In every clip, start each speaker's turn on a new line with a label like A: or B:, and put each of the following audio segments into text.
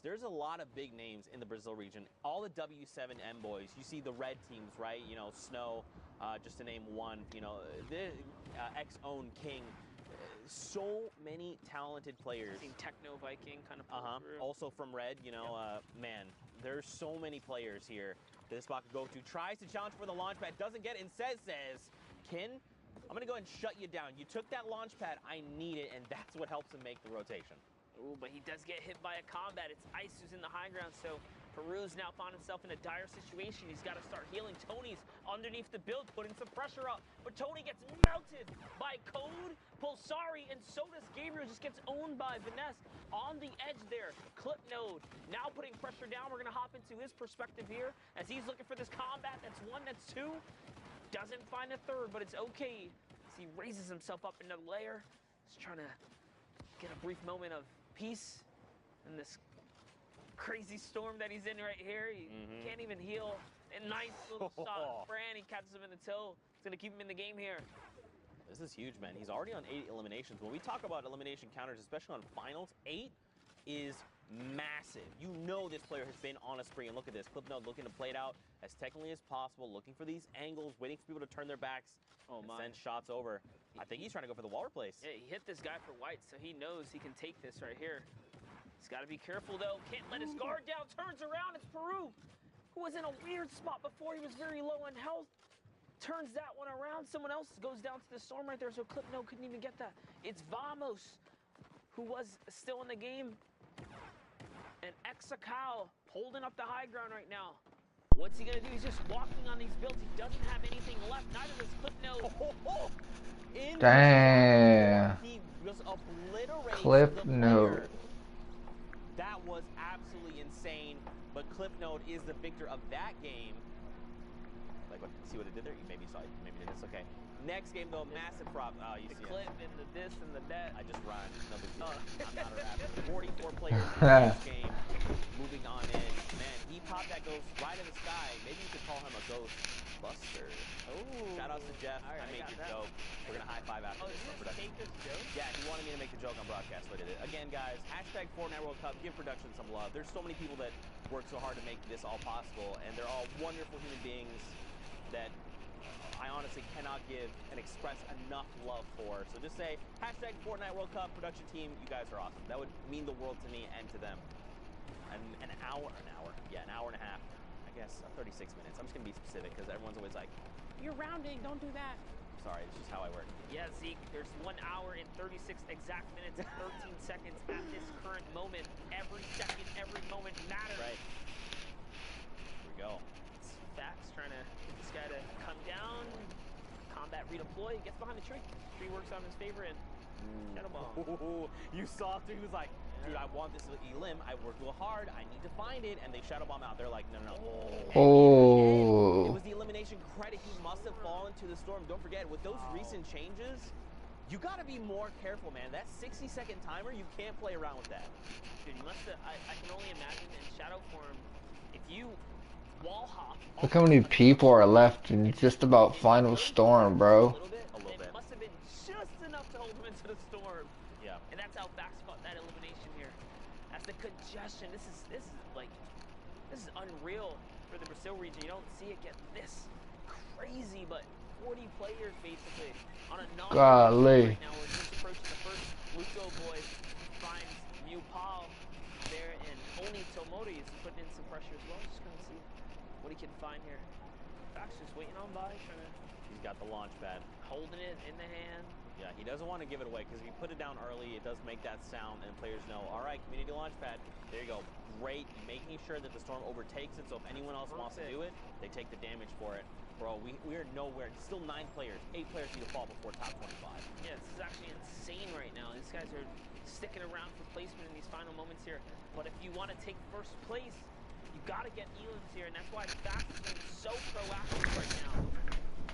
A: there's a lot of big names in the Brazil region. All the W7M boys, you see the red teams, right? You know, Snow, just to name one. You know, the X-Own King. So many talented players.
B: I've seen Techno Viking kind of pull through.
A: Also from red, you know, man, there's so many players here that this spot could go to. Tries to challenge for the launch pad, doesn't get it, and says, Kin, I'm gonna go ahead and shut you down. You took that launch pad, I need it, and that's what helps him make the rotation.
B: Ooh, but he does get hit by a combat. It's Ice who's in the high ground, so Peru's now found himself in a dire situation. He's got to start healing. Tony's underneath the build, putting some pressure up, but Tony gets melted by Code, Pulsari, and so does Gabriel. Just gets owned by Vanessa on the edge there. Clip Node now putting pressure down. We're going to hop into his perspective here as he's looking for this combat. That's one, that's two. Doesn't find a third, but it's okay as he raises himself up into the layer. He's trying to get a brief moment of peace in this crazy storm that he's in right here. He can't even heal. A nice little shot. Fran, he catches him in the toe. It's going to keep him in the game here.
A: This is huge, man. He's already on 8 eliminations. When we talk about elimination counters, especially on finals, 8 is massive. You know this player has been on a spree. And look at this. Clipnote looking to play it out as technically as possible, looking for these angles, waiting for people to turn their backs and send shots over. I think he's trying to go for the wall replace.
B: Yeah, he hit this guy for white, so he knows he can take this right here. He's got to be careful, though. Can't let his guard down. Turns around. It's Peru, who was in a weird spot before. He was very low on health. Turns that one around. Someone else goes down to the storm right there, so Clipno couldn't even get that. It's Vamos, who was still in the game. And Exakal holding up the high ground right now. What's he going to do? He's just walking on these builds. He doesn't have anything left. Neither does Clipno.
C: Damn.
A: He just obliterates
C: Clipnote.
A: That was absolutely insane, but Clipnote is the victor of that game. Like, what, see what it did there? You maybe saw it, maybe did this. Okay. Next game though, massive prop. Oh, you
B: the
A: see
B: clip
A: it.
B: and the this and the that.
A: I just rhymed. No big deal. I'm not a rapper. 44 players in this game. Moving on in. Man, he popped that ghost right in the sky. Maybe you could call him a ghost buster. Oh. Shout out to Jeff.
B: Right,
A: I made your joke. We're gonna high five after this for production. Yeah, he wanted me to make the joke on broadcast, but I did it. Again, guys, hashtag Fortnite World Cup. Give production some love. There's so many people that work so hard to make this all possible, and they're all wonderful human beings that I honestly cannot give and express enough love for. So just say, hashtag Fortnite World Cup production team, you guys are awesome. That would mean the world to me and to them. And an hour and a half, I guess, 36 minutes. I'm just gonna be specific because everyone's always like, you're rounding, don't do that. Sorry, it's just how I work.
B: Yeah, Zeke, there's 1 hour and 36 exact minutes and 13 seconds at this current moment. Every second, every moment matters.
A: Right. Here we go.
B: Facts trying to get this guy to come down, combat redeploy, he gets behind the tree. Tree works on his favor and Shadow Bomb.
A: You saw through, he was like, dude, I want this elim. I worked real hard. I need to find it. And they Shadow Bomb out. They're like, no.
C: Oh.
A: It was the elimination credit. He must have fallen to the storm. Don't forget, with those recent changes, you got to be more careful, man. That 60-second timer, you can't play around with that.
B: Dude, you must have, I can only imagine in Shadow form, if you wall hop.
C: Look how many people are left in just about final storm, bro.
A: A little bit.
B: It must have been just enough to hold him into the storm.
A: Yeah.
B: And that's how Facts fought that elimination here. That's the congestion. This is unreal for the Brazil region. You don't see it get this crazy, but 40 players basically on a
C: Golly.
B: right now. We're just approaching the first. Luco boy finds Mew Paul there, and only Tomori is putting in some pressure as well. Just gonna see what he can find here. Facts just waiting on by, trying to.
A: He's got the launch pad.
B: Holding it in the hand.
A: Yeah, he doesn't want to give it away because if you put it down early, it does make that sound, and players know, all right, community launch pad, there you go. Great, making sure that the storm overtakes it, so if anyone else wants to do it, they take the damage for it. Bro, we are nowhere. Still 9 players. 8 players need to fall before top 25.
B: Yeah, this is actually insane right now. These guys are sticking around for placement in these final moments here. But if you want to take first place, you got to get Elans here, and that's why Facts is being so proactive right now.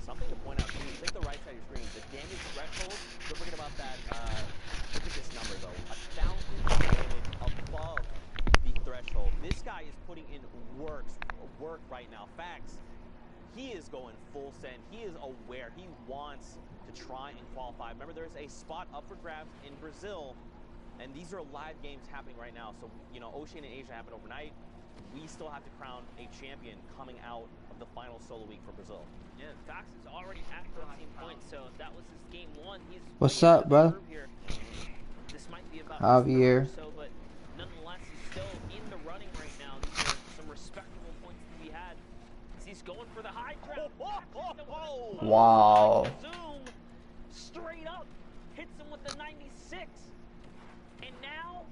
A: Something to point out too, take the right side of your screen, the damage threshold, don't forget about that, look at this number though, 1,000 damage above the threshold. This guy is putting in work right now. Facts, he is going full send, he is aware, he wants to try and qualify. Remember, there's a spot up for grabs in Brazil. And these are live games happening right now. So, you know, Oceania and Asia happen overnight. We still have to crown a champion coming out of the final solo week for Brazil.
B: Yeah, Fax is already at 13 points, so if that was his game 1, he's
C: What's
B: way
C: up,
B: ahead of the
C: bro?
B: curve here. This might be about
C: Javier.
B: his third or so, but nonetheless, he's still in the running right now. These are some respectable points to be had. He's going for the high ground.
C: Wow.
B: Zoom, straight up, hits him with the 96. And now,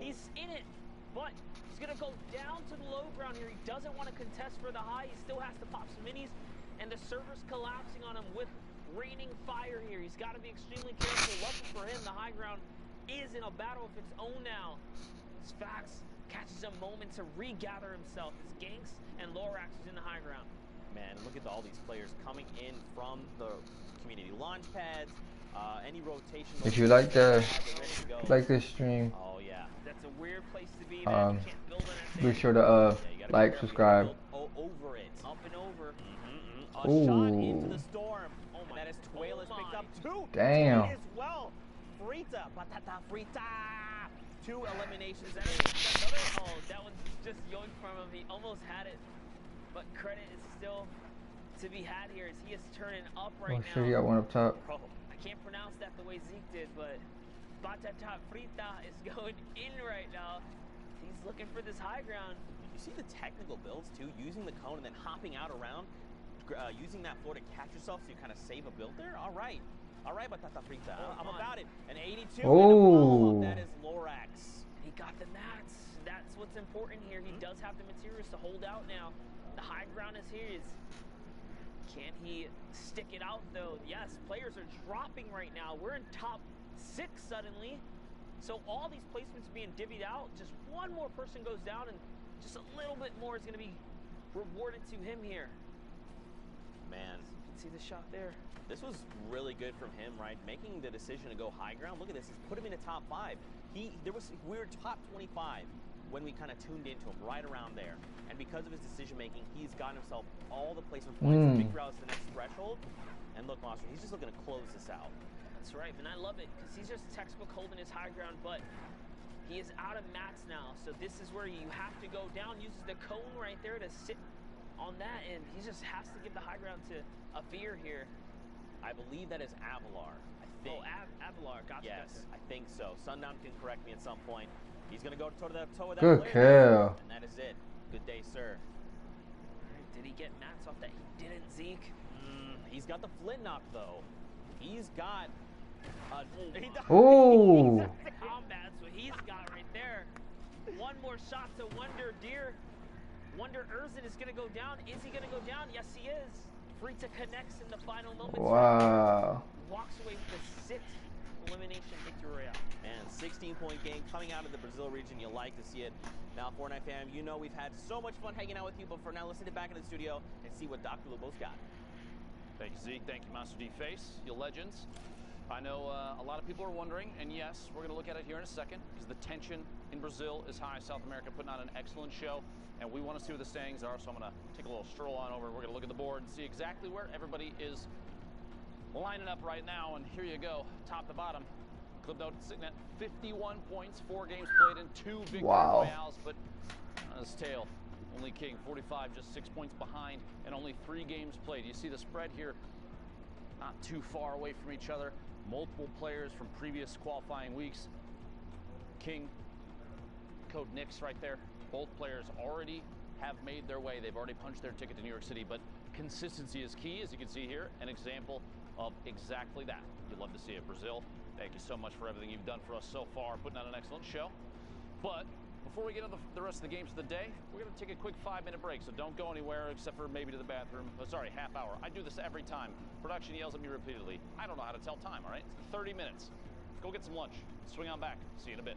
B: he's in it, but he's gonna go down to the low ground here. He doesn't want to contest for the high. He still has to pop some minis, and the server's collapsing on him with raining fire here. He's got to be extremely careful. Lucky for him, the high ground is in a battle of its own now. Fax catches a moment to regather himself as Ganks and Lorax is in the high ground.
A: Man, look at all these players coming in from the community launch pads. Any rotation.
C: If you like this stream,
A: oh yeah,
B: that's a weird place to be. Man. You can't build on
C: be sure to like, subscribe.
A: Over it,
B: up and over.
A: A shot into the storm. Oh my! That is Tuela's picked up 2.
C: Damn.
A: As well. Frita, batata frita. 2 eliminations.
B: That one's just yoinked from him. He almost had it, but credit is still to be had here as he is turning up right now.
C: Sure, you got one up top.
B: I can't pronounce that the way Zeke did, but batata frita is going in right now. He's looking for this high ground.
A: You see the technical builds too, using the cone and then hopping out around, using that floor to catch yourself so you kind of save a build there. All right, batata frita. I'm about it. An 82.
C: Oh,
A: that is Lorax.
B: He got the mats. That's what's important here. He does have the materials to hold out now. The high ground is his. Can he stick it out though? Yes, players are dropping right now. We're in top 6 suddenly. So all these placements being divvied out. Just one more person goes down and just a little bit more is going to be rewarded to him here.
A: Man,
B: you can see the shot there.
A: This was really good from him, right? Making the decision to go high ground. Look at this. He's put him in the top 5. We were top 25 when we kind of tuned into him, right around there. And because of his decision making, he's gotten himself all the placement points. Big route is the next threshold. And look, Monster, he's just looking to close this out.
B: That's right, and I love it because he's just textbook holding his high ground, but he is out of mats now. So this is where you have to go down. Uses the cone right there to sit on that, and he just has to give the high ground to a Veer here.
A: I believe that is Avalar. I think.
B: Oh, Avalar. Gotcha.
A: Yes, I think so. Sundown can correct me at some point. He's going to go toe to that toe with that
C: Good
A: player.
C: kill.
A: And that is it. Good day, sir.
B: Did he get mats off that? He didn't, Zeke.
A: He's got the flint knock, though. He's got...
C: Oh!
B: Combat's what he's got right there. One more shot to Wonder Deer. Wonder Erzin is going to go down. Is he going to go down? Yes, he is. Frita connects in the final moments.
C: Wow.
B: Walks away with the 6th elimination victory royale.
A: Man, 16-point game coming out of the Brazil region. You like to see it. Now, Fortnite fam, you know we've had so much fun hanging out with you, but for now, let's sit back in the studio and see what Dr. Lubo's got.
D: Thank you, Zeke. Thank you, Monster D Face. You legends. I know a lot of people are wondering, and yes, we're going to look at it here in a second, because the tension in Brazil is high. South America putting on an excellent show, and we want to see what the standings are, so I'm going to take a little stroll on over. We're going to look at the board and see exactly where everybody is lining up right now, and here you go, top to bottom. Club Note sitting at 51 points, 4 games played, and 2 victory royales, but on his tail, only King, 45, just 6 points behind, and only 3 games played. You see the spread here, not too far away from each other. Multiple players from previous qualifying weeks. King, Code Nix right there. Both players already have made their way. They've already punched their ticket to New York City, but consistency is key, as you can see here. An example of exactly that. You'd love to see it. Brazil, thank you so much for everything you've done for us so far, putting on an excellent show. But before we get into the rest of the games of the day, we're going to take a quick 5-minute break, so don't go anywhere except for maybe to the bathroom. Oh, sorry, half hour. I do this every time. Production yells at me repeatedly. I don't know how to tell time, all right? 30 minutes. Go get some lunch. Swing on back. See you in a bit.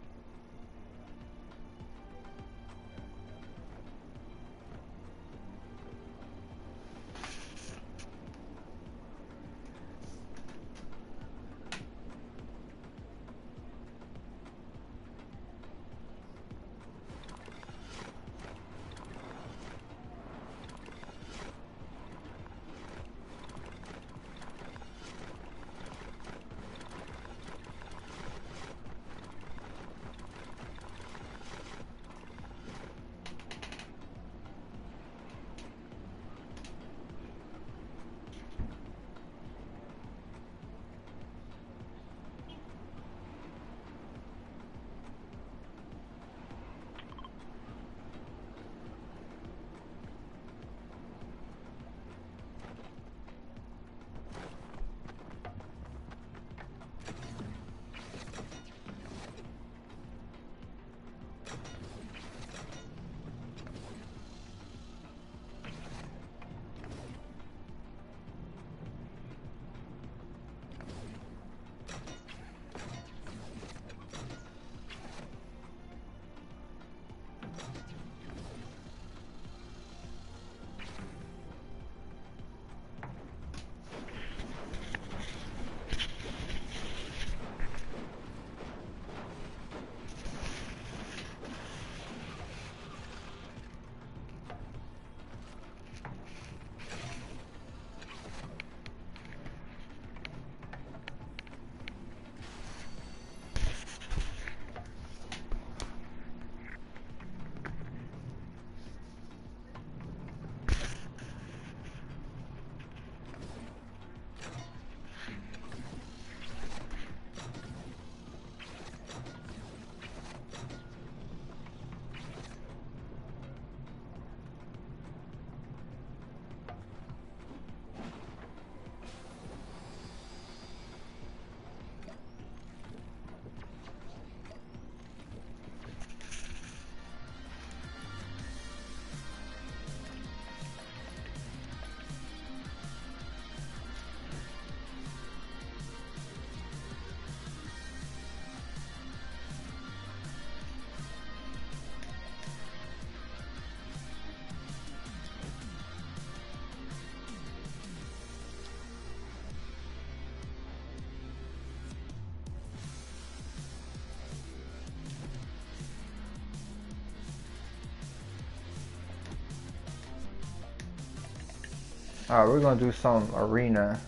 C: Alright, we're gonna do some arena.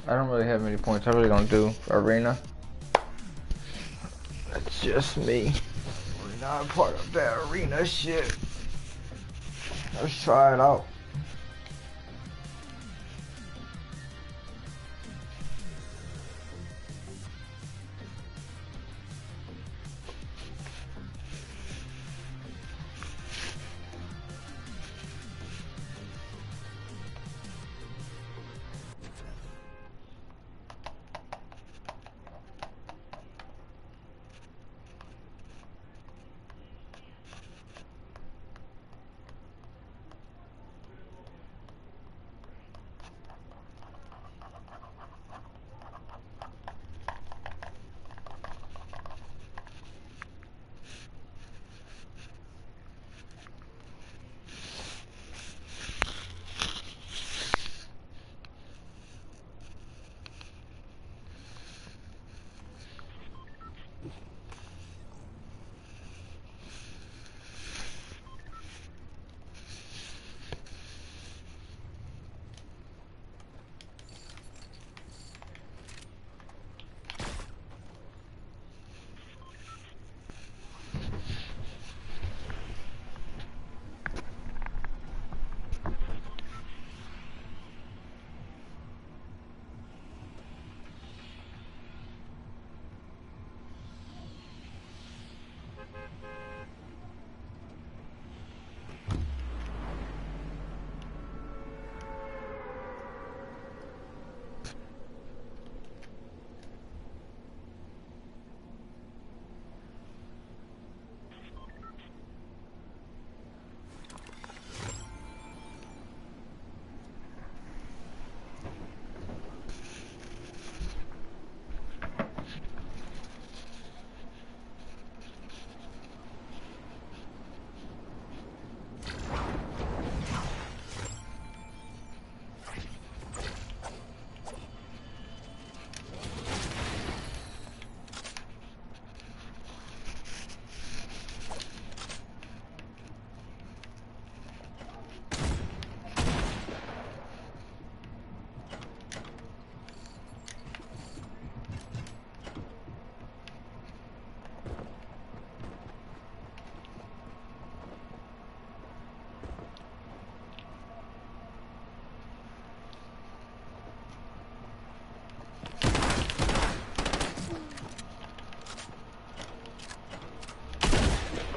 C: I don't really have many points. I really don't do arena. That's just me. We're not part of that arena shit. Let's try it out.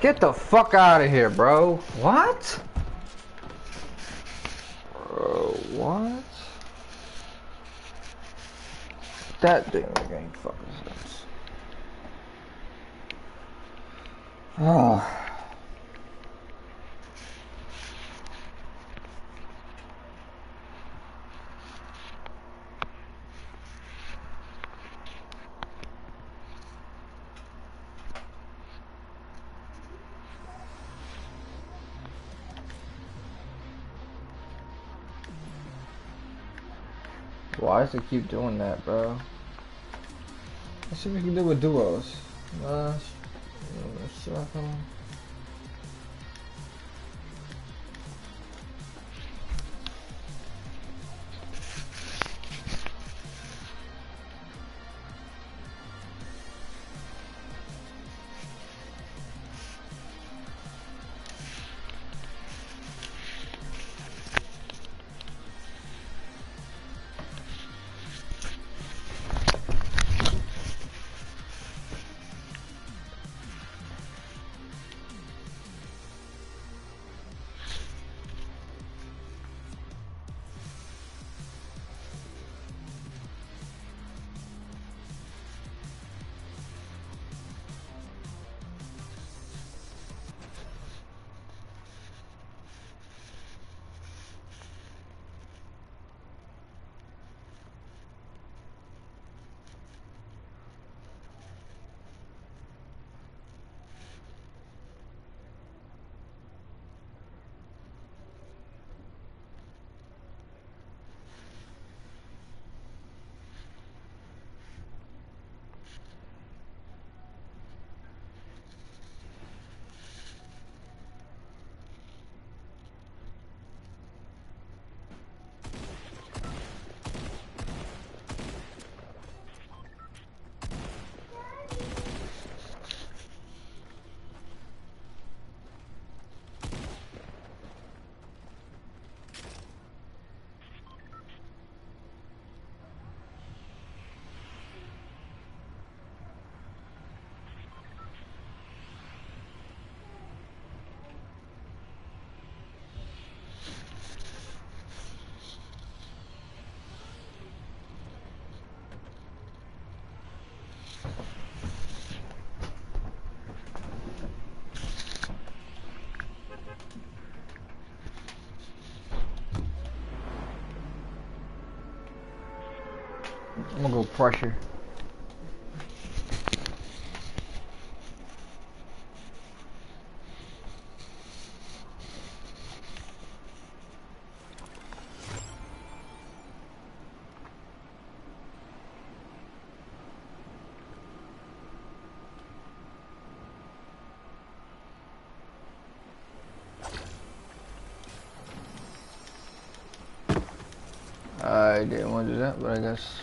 C: Get the fuck out of here, bro. What? Bro, what? That thing ain't fucking sense. Oh. Why does it keep doing that, bro? Let's see what we can do with duos. Circle. I'm gonna go pressure. I didn't want to do that, but I guess.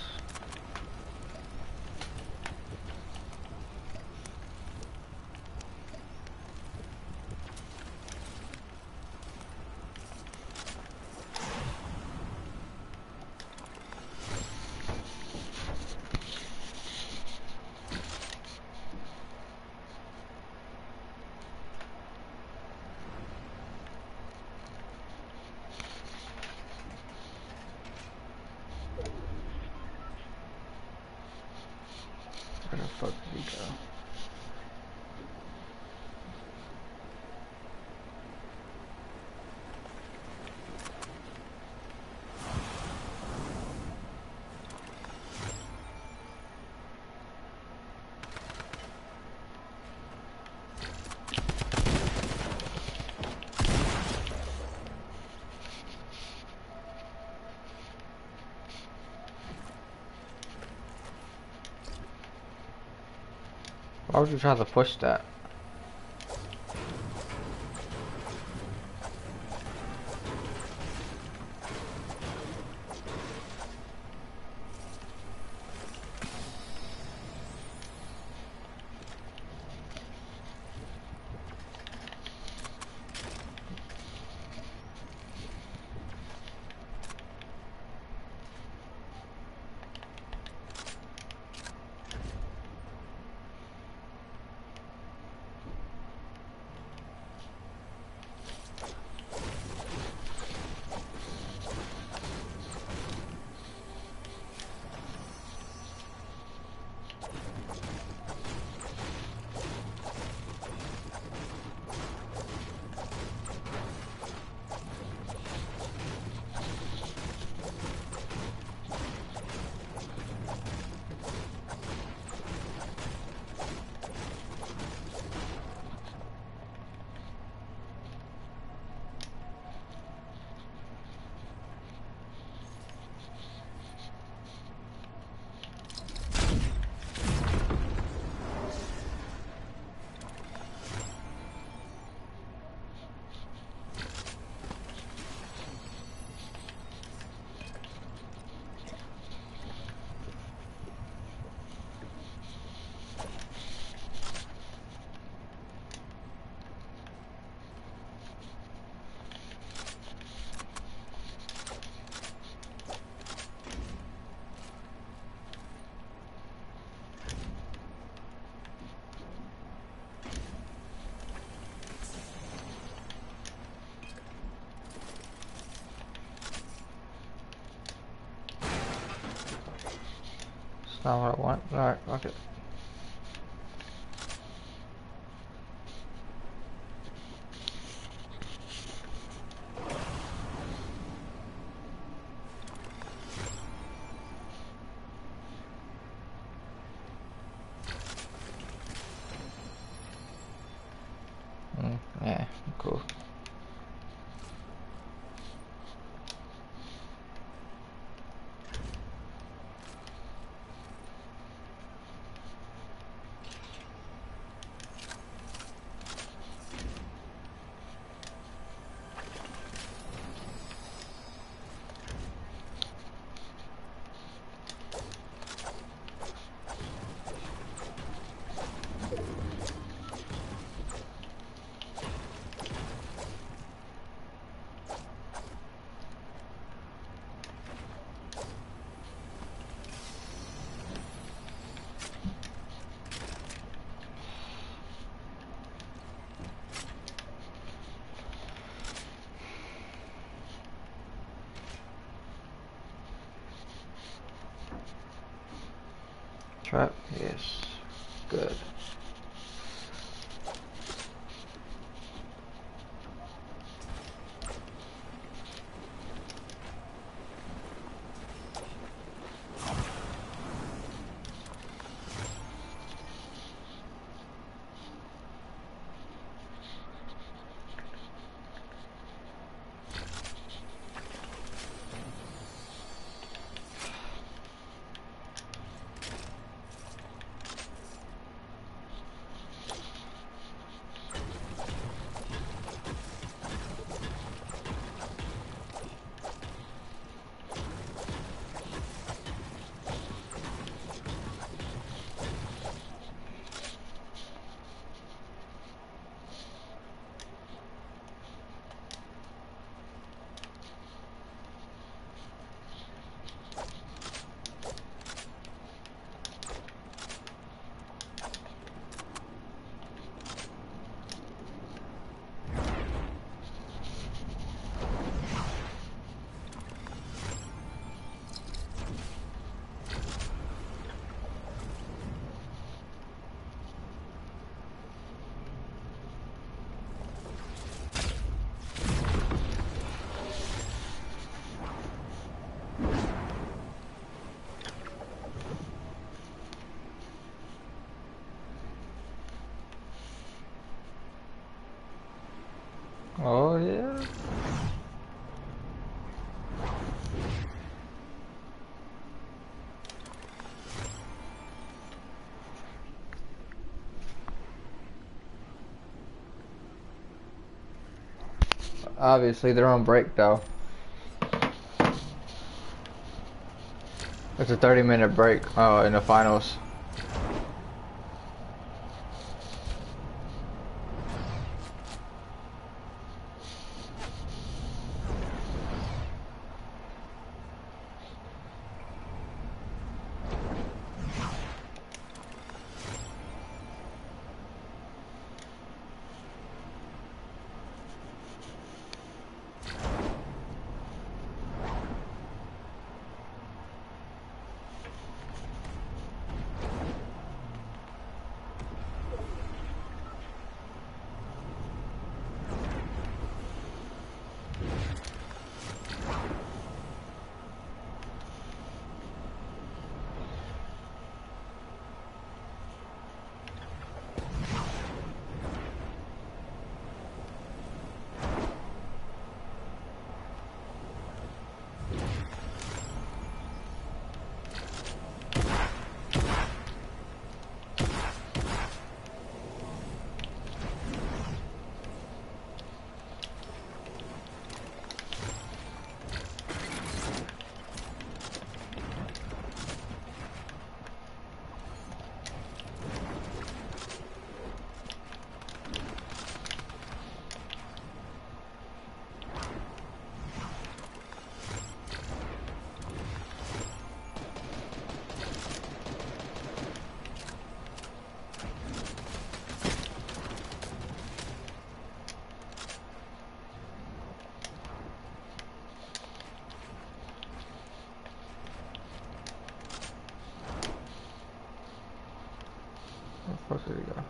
C: Where the fuck did he go? Why would you try to push that? It's not what I want. Alright, fuck it. Yeah, cool. Trap, yes. Good. Oh yeah. Obviously they're on break though. It's a 30-minute break in the finals. Where the fuck did he go?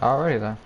C: Alrighty then.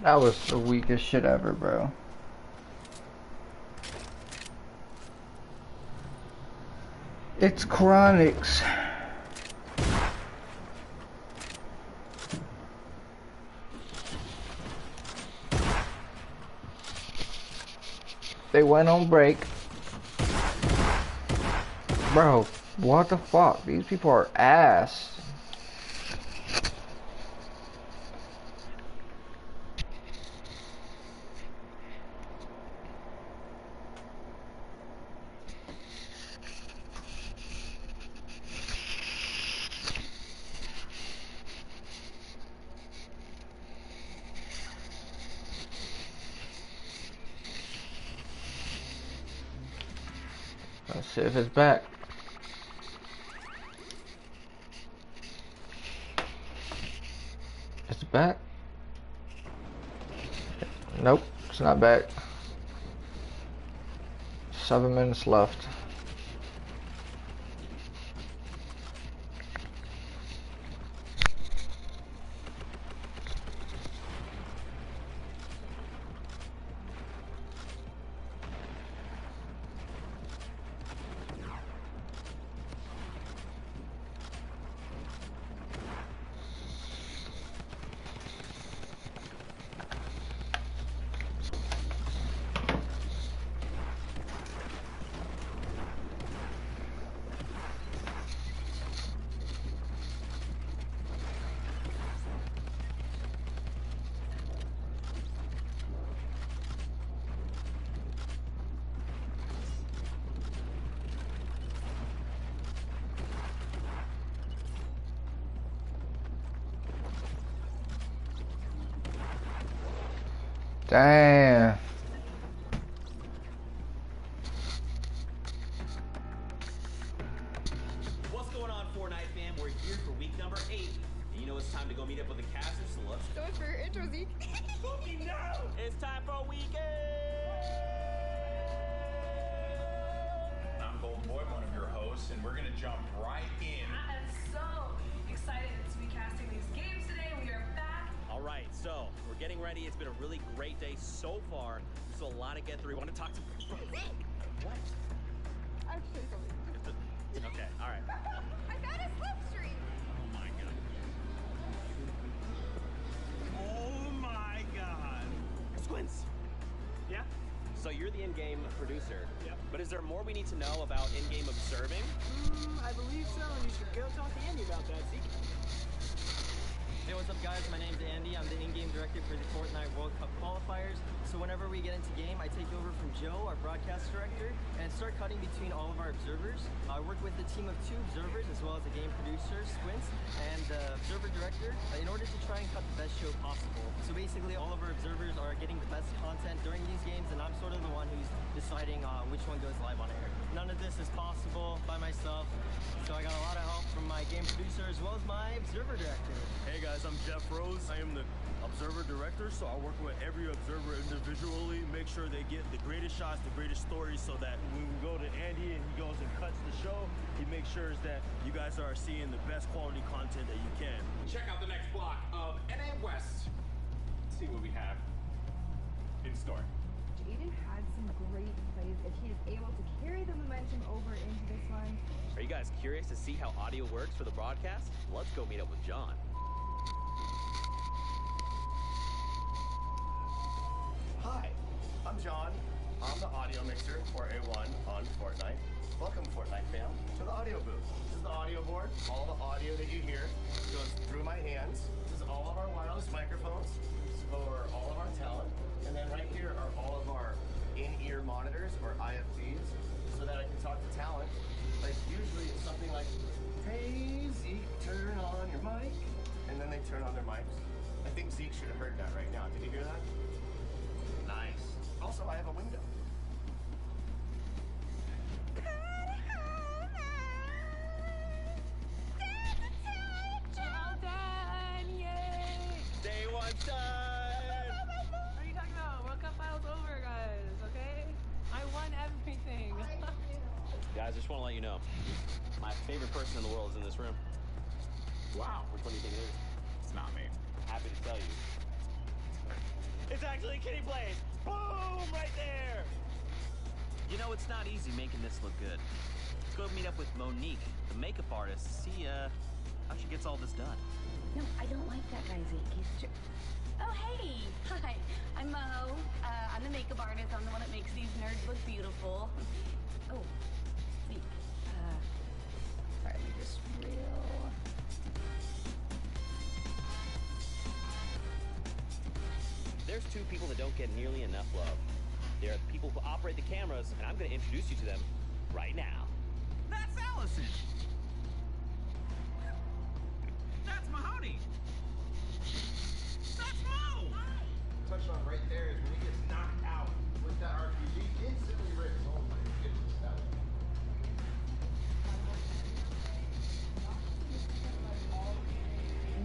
C: That was the weakest shit ever, bro. It's Chronics. They went on break. Bro, what the fuck? These people are ass. Let's see if it's back. It's back. Nope, it's not back. 7 minutes left. Damn.
A: What's going on, Fortnite fam? We're here for week number 8. And you know it's time to go meet up with the casters, so let's
E: So much for your intro, Zeke.
A: It's time for a weekend!
F: I'm Golden Boy, one of your hosts, and we're going to jump right in.
E: I am so excited to be casting these games today. We are back.
A: All right, so we're getting ready. It's been a really great day so far. There's a lot to get through. I want to talk to... What?
E: Actually, something.
A: Okay, all right.
E: I got a slipstream.
A: Oh my god. Oh my god. Squints. Yeah? So you're the in-game producer.
G: Yep.
A: But is there more we need to know about in-game observing?
G: I believe so, and you should go talk to Andy about that, Zeke.
H: Hey, what's up guys? My name's Andy. I'm the in-game director for the Fortnite World Cup qualifiers. So whenever we get into game, I take over from Joe, our broadcast director, and start cutting between all of our observers. I work with a team of 2 observers as well as a game producer, Squints, and the observer director in order to try and cut the best show possible. So basically all of our observers are getting the best content during these games, and I'm sort of the one who's deciding which one goes live on air. None of this is possible by myself, so I got a lot of help from my game producer as well as my observer director.
G: Hey guys, I'm Jeff Rose. I am the observer director, so I work with every observer individually, make sure they get the greatest shots, the greatest stories, so that when we go to Andy and he goes and cuts the show, he makes sure that you guys are seeing the best quality content that you can.
F: Check out the next block of NA West. Let's see what we have in store.
E: Jaden had some great plays. If he is able to carry the momentum over into this one.
A: Are you guys curious to see how audio works for the broadcast? Let's go meet up with John.
I: Hi, I'm John. I'm the audio mixer for A1 on Fortnite. Welcome, Fortnite fam, to the audio booth. This is the audio board. All the audio that you hear goes through my hands. This is all of our wireless microphones for all of our talent. And then right here are all of our in-ear monitors, or IFTs, so that I can talk to talent. Like, usually it's something like, hey, Zeke, turn on your mic. And then they turn on their mics. I think Zeke should have heard that right now. Did you hear that? Nice. Also, I have a window.
E: All done! Yay!
A: Day 1's done!
E: What are you talking about? World Cup finals over, guys, okay? I won everything.
A: Guys, I just want to let you know, my favorite person in the world is in this room.
F: Wow,
A: Which one do you think it is?
F: it's not me.
A: Happy to tell you.
B: It's actually Kitty Blaze. Boom! Right there.
J: You know, it's not easy making this look good. Let's go meet up with Monique, the makeup artist, see how she gets all this done.
K: No, I don't like that guy, Zeke. Oh, hey! Hi, I'm Mo. I'm the makeup artist. I'm the one that makes these nerds look beautiful. Oh, Zeke. Sorry, let me just reel.
A: There's two people that don't get nearly enough love. They are the people who operate the cameras, and I'm going to introduce you to them right now.
J: That's Allison! That's Mahoney! That's Mo!
L: Touched on right there is when he gets knocked out with that RPG, instantly rips. Oh my goodness, that was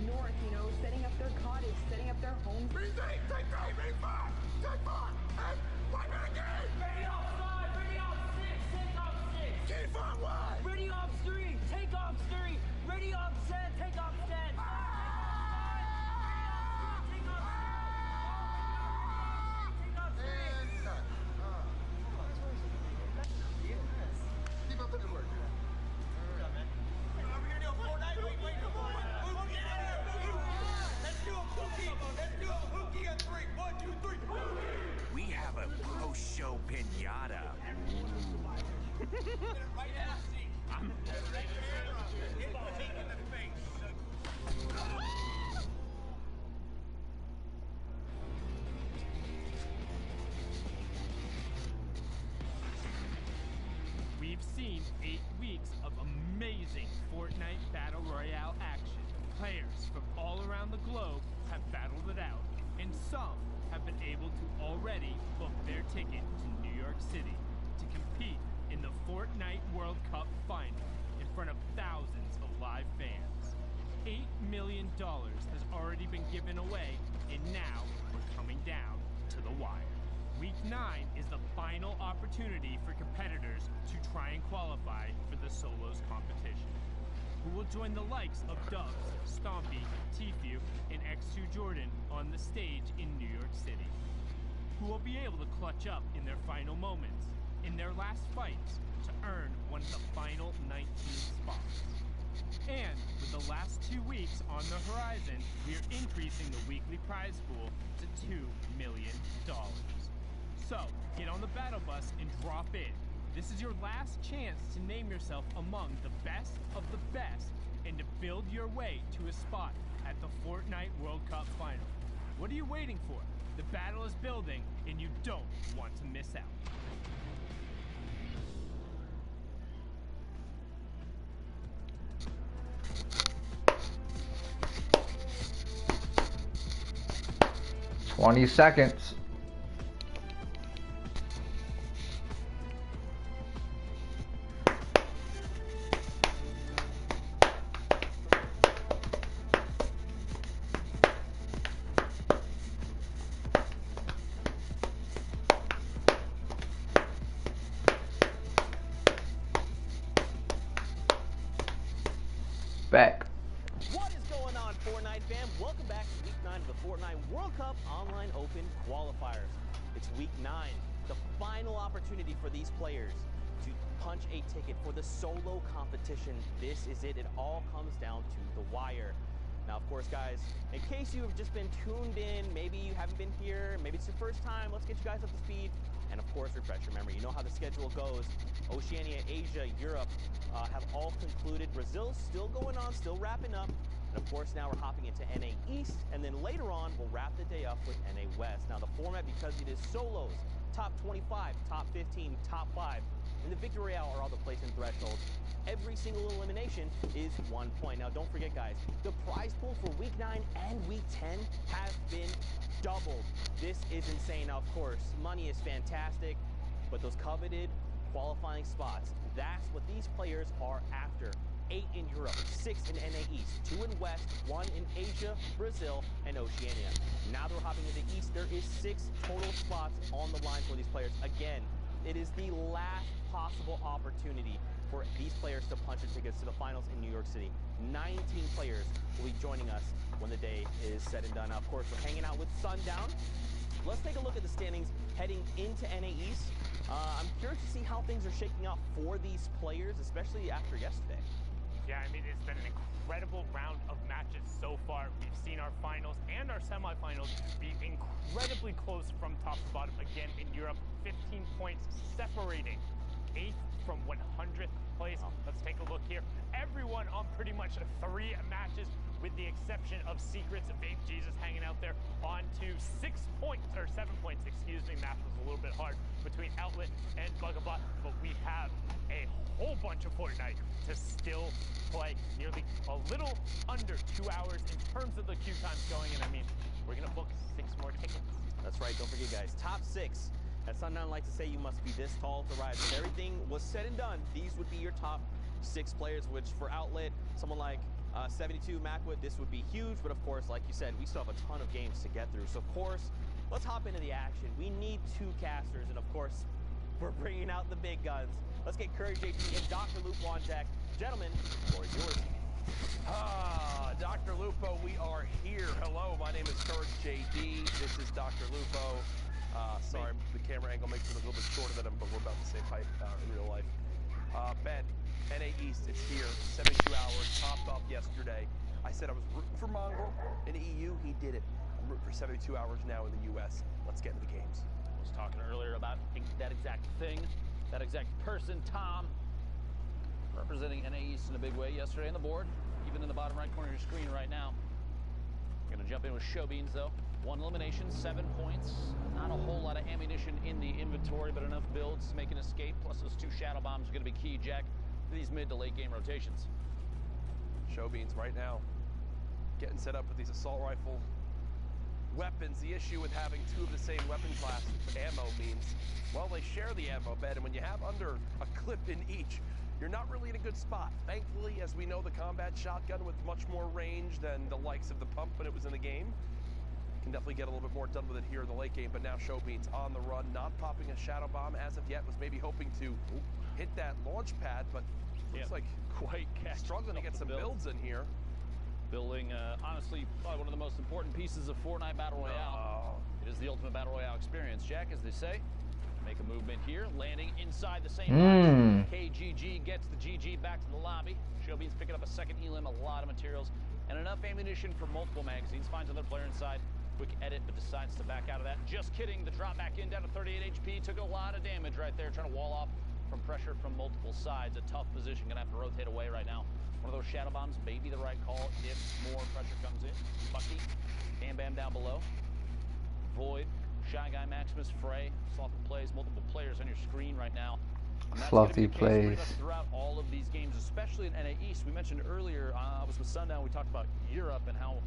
M: north, you know, setting up their cottage, setting up their homes.
L: Take 5, take 5, and one again!
B: Ready off 5, ready off 6, take off 6.
L: Keep on one!
B: Ready off 3, take off 3. Ready off 10, take off 10.
L: Keep up the good work.
B: We're gonna do a Fortnite. Wait, come on. Let's do a pookie. Let's do a pookie at 3. 1, 2, 3.
N: We have a post-show pinata.
B: Right now, see. I'm right there. Hit the kick in the face.
O: We've seen 8 weeks of amazing Fortnite Battle Royale action. Players from all around the globe have battled it out, and some have been able to already book their ticket to New York City to compete in the Fortnite World Cup final in front of thousands of live fans. $8 million has already been given away, and now we're coming down to the wire. Week 9 is the final opportunity for competitors to try and qualify for the solos competition. Who will join the likes of Dubs, Stompy, Tfue, and X2 Jordan on the stage in New York City? Who will be able to clutch up in their final moments, in their last fights, to earn one of the final 19 spots? And with the last 2 weeks on the horizon, we are increasing the weekly prize pool to $2 million. So, get on the battle bus and drop in. This is your last chance to name yourself among the best of the best and to build your way to a spot at the Fortnite World Cup final. What are you waiting for? The battle is building and you don't want to miss out.
C: $20 seconds. Back.
A: What is going on, Fortnite fam? Welcome back to Week 9 of the Fortnite World Cup Online Open Qualifiers. It's Week 9, the final opportunity for these players to punch a ticket for the solo competition. This is it. It all comes down to the wire. Now, of course, guys, in case you have just been tuned in, maybe you haven't been here, maybe it's your first time, let's get you guys up to speed. And of course, refresh your memory. You know how the schedule goes. Oceania, Asia, Europe have all concluded. Brazil's still going on, still wrapping up. And of course, now we're hopping into NA East. And then later on, we'll wrap the day up with NA West. Now, the format, because it is solos, top 25, top 15, top 5. And the Victory Royale are all the placement thresholds. Every single elimination is 1 point. Now, don't forget, guys, the prize pool for Week 9 and Week 10 have been doubled. This is insane. Now, of course, money is fantastic, but those coveted qualifying spots, that's what these players are after. 8 in Europe, 6 in NA East, 2 in West, 1 in Asia, Brazil, and Oceania. Now that we're hopping into East, there is 6 total spots on the line for these players. Again, it is the last possible opportunity for these players to punch their tickets to the finals in New York City. 19 players will be joining us when the day is said and done. Now, of course, we're hanging out with Sundown. let's take a look at the standings heading into NA East. I'm curious to see how things are shaking out for these players, especially after yesterday.
O: Yeah, I mean, it's been an incredible round of matches so far. We've seen our finals and our semifinals be incredibly close from top to bottom. Again, in Europe, 15 points separating 8th from 100th place. Let's take a look here. Everyone on pretty much 3 matches, with the exception of Secrets of Vape Jesus hanging out there on to 6 points, or 7 points, excuse me. Math was a little bit hard between Outlet and Bugabot, but we have a whole bunch of Fortnite to still play. Nearly a little under 2 hours in terms of the queue times going, and I mean, we're gonna book 6 more tickets.
A: That's right, don't forget guys, top 6. As Sundown likes to say, you must be this tall to rise. If everything was said and done, these would be your top 6 players, which for Outlet, someone like 72 Macwood, this would be huge. But of course, like you said, we still have a ton of games to get through. So of course, let's hop into the action. We need 2 casters, and of course, we're bringing out the big guns. Let's get Curry JP and Dr. Lupo on deck. Gentlemen, the floor is yours.
P: Dr. Lupo, we are here. Hello, my name is Courage JD. This is Dr. Lupo. Sorry, the camera angle makes it a little bit shorter than him, but we're about the same height in real life. Ben, NA East, it's here. 72 hours, popped off yesterday. I said I was rooting for Mongrel in the EU. He did it. I'm rooting for 72 hours now in the US. Let's get into the games.
D: I was talking earlier about that exact thing, that exact person, Tom, representing NA East in a big way yesterday on the board, even in the bottom right corner of your screen right now. We're going to jump in with Show Beans, though. 1 elimination, 7 points. Not a whole lot of ammunition in the inventory, but enough builds to make an escape. Plus those 2 shadow bombs are going to be key, Jack, for these mid to late game rotations.
P: Show Beans right now getting set up with these assault rifle weapons. The issue with having 2 of the same weapon class ammo means, well, they share the ammo bed, and when you have under a clip in each, you're not really in a good spot. Thankfully, as we know, the combat shotgun with much more range than the likes of the pump when it was in the game can definitely get a little bit more done with it here in the late game. But now Show Beans on the run, not popping a shadow bomb as of yet. Was maybe hoping to hit that launch pad, but looks like
D: quite
P: struggling to get some builds in here.
D: Building, honestly, probably one of the most important pieces of Fortnite Battle Royale. It is the ultimate Battle Royale experience, Jack, as they say. Make a movement here, landing inside the same box. KGG gets the GG back to the lobby. Show Beans picking up a second elim, a lot of materials, and enough ammunition for multiple magazines. Finds another player inside. Quick edit, but decides to back out of that. Just kidding, the drop back in, down to 38 HP. Took a lot of damage right there, trying to wall off from pressure from multiple sides. A tough position, gonna have to rotate away right now. One of those shadow bombs may be the right call if more pressure comes in. Bucky, Bam Bam down below. Void, Shy Guy, Maximus, Frey. Sloppy plays, multiple players on your screen right now.
C: Sloppy plays.
D: Throughout all of these games, especially in NA East. We mentioned earlier, I was with Sundown, we talked about Europe and how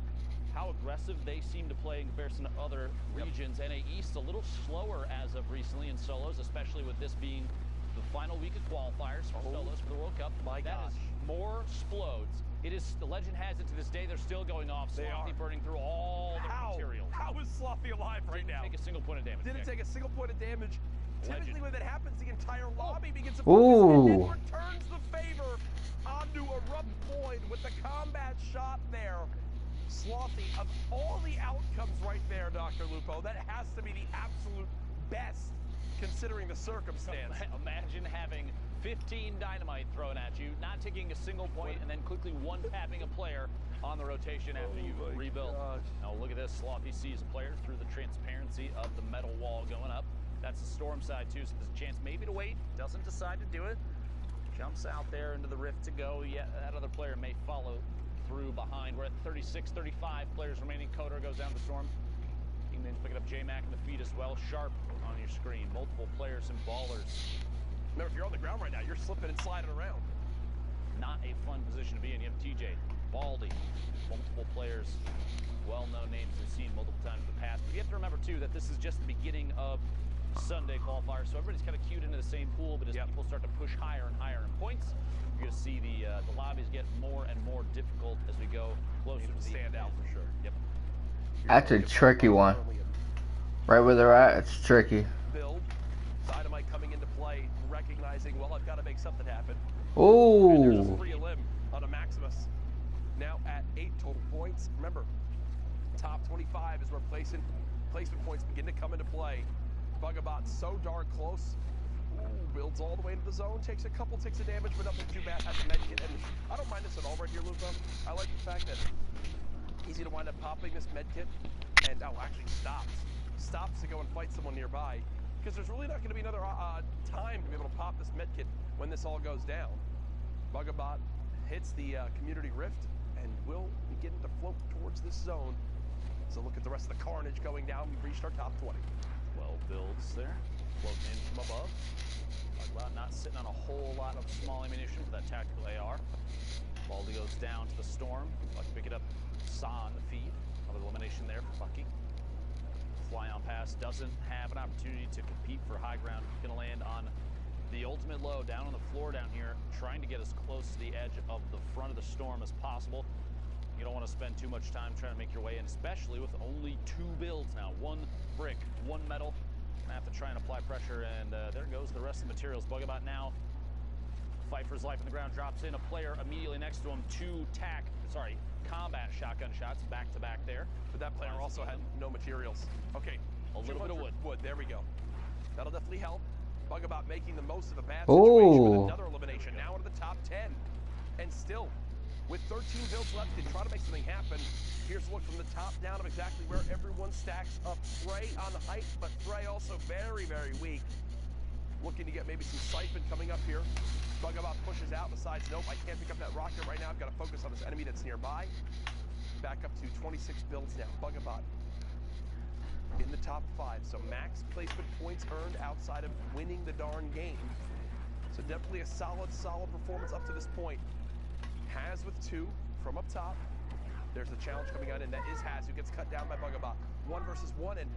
D: aggressive they seem to play in comparison to other regions. NA East a little slower as of recently in solos, especially with this being the final week of qualifiers for solos for the World Cup.
P: My gosh.
D: More explodes. It is, the legend has it to this day, they're still going off. Sloppy burning through all the materials.
P: How is Sloppy alive right now?
D: Didn't take a single point of damage.
P: Didn't take a single point of damage. Typically when that happens, the entire lobby begins to
C: focus
P: and then returns the favor onto a rough Void with the combat shot there. Slothy, of all the outcomes right there, Dr. Lupo, that has to be the absolute best considering the circumstance.
D: Imagine having 15 dynamite thrown at you, not taking a single point, and then quickly one-tapping a player on the rotation after you rebuild. Now look at this, Slothy sees a player through the transparency of the metal wall going up. That's the storm side too, so there's a chance maybe to wait, doesn't decide to do it. Jumps out there into the rift to go. Yeah, that other player may follow through behind. We're at 36, 35 players remaining. Kotor goes down the storm. Kingman's picking up J-Mac in the feed as well. Sharp on your screen. Multiple players and ballers.
P: Remember, if you're on the ground right now, you're slipping and sliding around.
D: Not a fun position to be in. You have TJ, Baldy, multiple players, well-known names we've seen multiple times in the past. But you have to remember, too, that this is just the beginning of Sunday qualifiers, so everybody's kind of queued into the same pool, but as people start to push higher and higher in points, you're going to see the lobbies get more and more difficult as we go closer to the stand out for sure. Yep.
C: That's a tricky one. Right where they're at, it's tricky.
P: Build. Dynamite coming into play, recognizing, well, I've got to make something happen.
C: Oh.
P: And there's a free limb on a Maximus. Now at 8 total points. Remember, top 25 is we're placing placement points begin to come into play. Bugabot so darn close. Ooh, builds all the way into the zone, takes a couple ticks of damage, but nothing too bad. Has a medkit, and I don't mind this at all right here, Lupo. I like the fact that easy to wind up popping this medkit, and actually stops to go and fight someone nearby, because there's really not going to be another time to be able to pop this medkit when this all goes down. Bugabot hits the community rift and will begin to float towards this zone. So look at the rest of the carnage going down. We've reached our top 20.
D: Well, builds there. Floating in from above. Bugabot not sitting on a whole lot of small ammunition for that tactical AR. Baldy goes down to the storm. Like picking up Sa on the feed. Another elimination there for Bucky. Fly on pass doesn't have an opportunity to compete for high ground. He's going to land on the ultimate low down on the floor down here, trying to get as close to the edge of the front of the storm as possible. You don't want to spend too much time trying to make your way in, especially with only 2 builds now. 1 brick, 1 metal. Gonna have to try and apply pressure, and there goes the rest of the materials. Bugabot now, fight for his life on the ground, drops in a player immediately next to him. 2 combat shotgun shots back to back there.
P: But that player also had no materials. Okay,
D: a little bit of wood.
P: There we go. That'll definitely help. Bugabot making the most of a bad situation with another elimination. Now into the top 10. And still, with 13 builds left, they try to make something happen. Here's a look from the top down of exactly where everyone stacks up. Frey on the height, but Frey also very, very weak. Looking to get maybe some siphon coming up here. Bugabot pushes out, decides, nope, I can't pick up that rocket right now. I've got to focus on this enemy that's nearby. Back up to 26 builds now. Bugabot in the top 5. So max placement points earned outside of winning the darn game. So definitely a solid performance up to this point. Haz with 2 from up top. There's the challenge coming on, and that is Haz, who gets cut down by Bugabot. 1 versus 1, and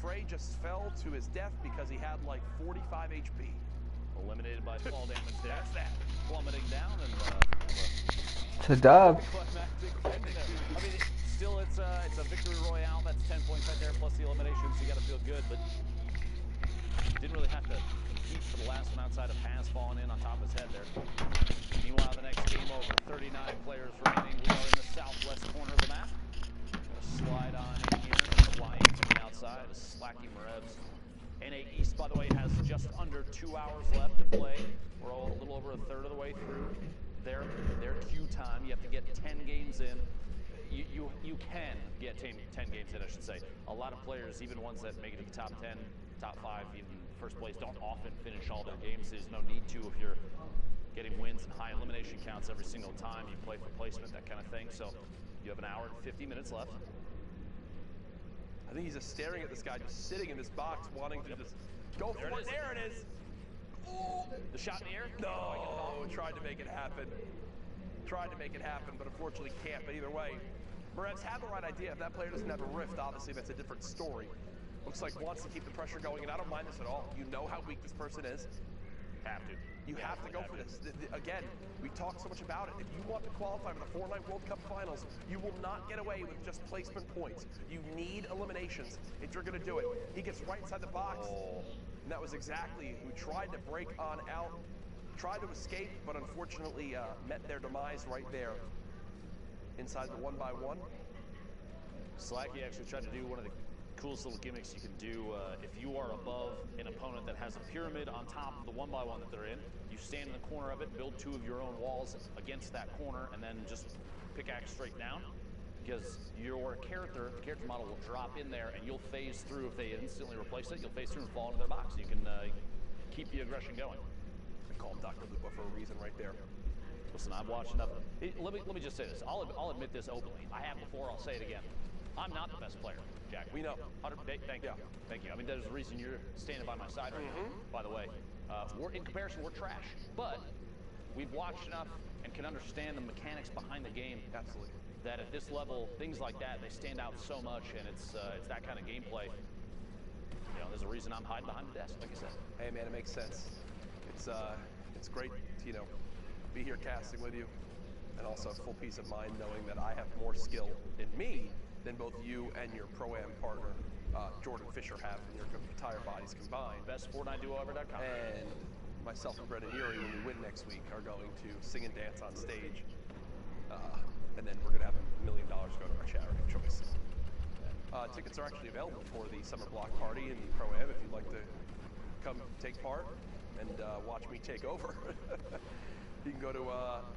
P: Frey just fell to his death because he had like 45 HP.
D: Eliminated by small damage there. That's that. Plummeting down and
C: it's a dub.
D: I mean, still it's a victory royale. That's 10 points right there, plus the eliminations. You got to feel good, but didn't really have to compete for the last one outside of Haz falling in on top of his head there. Meanwhile, the next game over. 39 players remaining. We are in the southwest corner of the map. Gonna slide on in here, flying from the outside. Slacky Marebs. NA East, by the way, has just under 2 hours left to play. We're all a little over a third of the way through their queue time. You have to get 10 games in. You can get 10 games in, I should say. A lot of players, even ones that make it to the top 10, top 5, even first place, don't often finish all their games. There's no need to if you're getting wins and high elimination counts every single time you play for placement, that kind of thing. So you have an hour and 50 minutes left.
P: I think he's just staring at this guy, just sitting in this box, wanting to just go for it. There it is.
D: Ooh. The shot in the air?
P: No, tried to make it happen. Tried to make it happen, but unfortunately can't. But either way, Marebs had the right idea. If that player doesn't have a rift, obviously that's a different story. Looks like wants to keep the pressure going, and I don't mind this at all. You know how weak this person is.
D: Have to.
P: You have to go for this. Again, we've talked so much about it. If you want to qualify for the Fortnite World Cup Finals, you will not get away with just placement points. You need eliminations if you're going to do it. He gets right inside the box, and that was exactly who tried to break on out, tried to escape, but unfortunately met their demise right there inside the 1x1.
D: Slacky actually tried to do one of the coolest little gimmicks you can do. If you are above an opponent that has a pyramid on top of the 1x1 that they're in, you stand in the corner of it, build 2 of your own walls against that corner, and then just pickaxe straight down. Because your character, the character model will drop in there, and you'll phase through. If they instantly replace it, you'll phase through and fall into their box. You can keep the aggression going.
P: I call him Dr. Lupo for a reason right there.
D: Listen, I've watched enough. Let me just say this. I'll admit this openly. I have before. I'll say it again. I'm not the best player, Jack.
P: We know.
D: Thank you. Thank you. I mean, there's a reason you're standing by my side right now, by the way. In comparison, we're trash. But we've watched enough and can understand the mechanics behind the game.
P: Absolutely.
D: That at this level, things like that, they stand out so much, and it's that kind of gameplay. You know, there's a reason I'm hiding behind the desk, like I said.
P: Hey, man, it makes sense. It's great to, be here casting with you, and also full peace of mind knowing that I have more skill in me than both you and your Pro-Am partner, Jordan Fisher, have in your entire bodies combined.
D: Best FortniteDuoEver.com.
P: And myself and Brendan Urie, when we win next week, are going to sing and dance on stage. And then we're going to have $1 million go to our charity of choice. tickets are actually available for the summer block party and the Pro-Am if you'd like to come take part and watch me take over. You can go to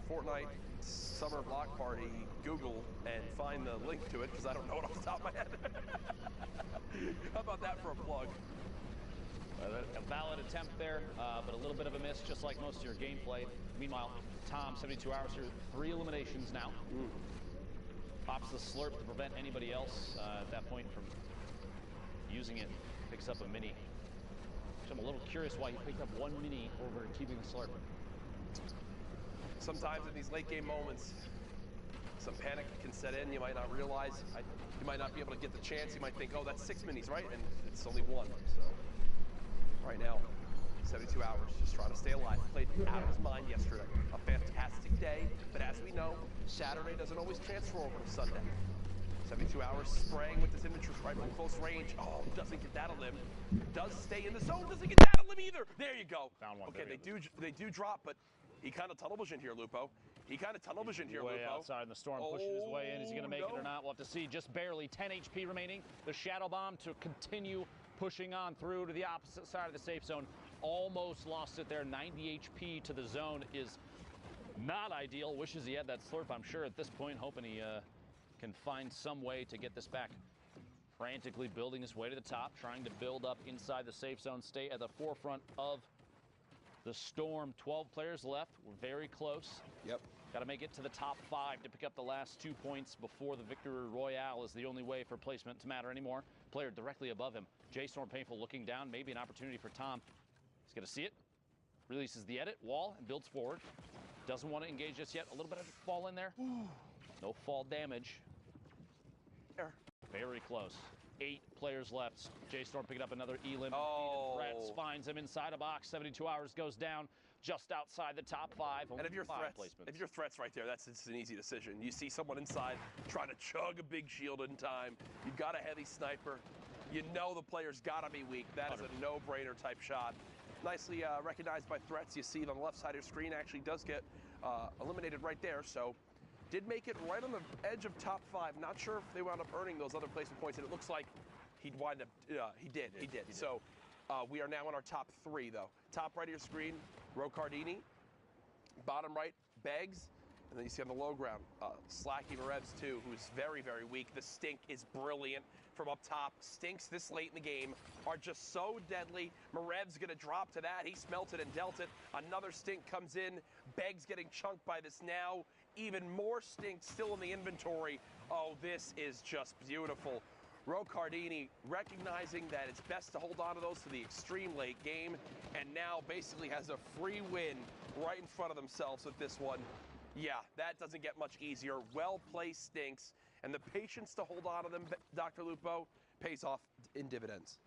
P: Fortnite Summer Block Party, Google, and find the link to it, because I don't know it off the top of my head. How about that for a plug?
D: A valid attempt there, but a little bit of a miss, just like most of your gameplay. Meanwhile, Tom, 72 hours here, 3 eliminations now. Pops the slurp to prevent anybody else at that point from using it. Picks up a mini. So I'm a little curious why he picked up 1 mini over keeping the slurp.
P: Sometimes in these late game moments, some panic can set in. You might not realize. You might not be able to get the chance. You might think, oh, that's 6 minis, right? And it's only 1. So right now, 72 hours, just trying to stay alive. Played out of his mind yesterday. A fantastic day, but as we know, Saturday doesn't always transfer over to Sunday. 72 hours spraying with this inventory right from close range. Oh, doesn't get that a limb. Does stay in the zone. Doesn't get that a limb either. There you go.
D: Found one.
P: Okay, they do drop, but he kind of tunnel vision here, Lupo. He kind of tunnel vision here,
D: Way
P: Lupo.
D: outside in the storm, pushing his way in. Is he going to make it or not? We'll have to see. Just barely 10 HP remaining. The Shadow Bomb to continue pushing on through to the opposite side of the safe zone. Almost lost it there. 90 HP to the zone is not ideal. Wishes he had that slurp, I'm sure, at this point, hoping he can find some way to get this back. Frantically building his way to the top, trying to build up inside the safe zone, stay at the forefront of the storm. 12 players left. We're very close.
P: Yep.
D: Got to make it to the top 5 to pick up the last 2 points before the victory royale is the only way for placement to matter anymore. Player directly above him. J Storm Painful looking down. Maybe an opportunity for Tom. He's going to see it. Releases the edit wall and builds forward. Doesn't want to engage just yet. A little bit of fall in there. No fall damage. Very close. 8 players left. J Storm picking up another elim.
P: Oh.
D: Threats finds him inside a box. 72 hours goes down just outside the top 5.
P: And if you're threats right there, that's an easy decision. You see someone inside trying to chug a big shield in time. You've got a heavy sniper. You know the player's got to be weak. That is a no-brainer type shot. Nicely recognized by threats. You see it on the left side of your screen. Actually does get eliminated right there. So did make it right on the edge of top 5. Not sure if they wound up earning those other placement points, and it looks like he'd wind up. He did. So we are now in our top 3, though. Top right of your screen, Rocardini. Bottom right, Beggs. And then you see on the low ground, Slacky Marevs too, who's very, very weak. The stink is brilliant from up top. Stinks this late in the game are just so deadly. Marev's gonna drop to that. He smelt it and dealt it. Another stink comes in. Beggs getting chunked by this now. Even more stink still in the inventory. Oh, this is just beautiful. Rocardini recognizing that it's best to hold on to those to the extreme late game, and now basically has a free win right in front of themselves with this one. Yeah, that doesn't get much easier. Well-placed stinks, and the patience to hold on to them, Dr. Lupo, pays off in dividends.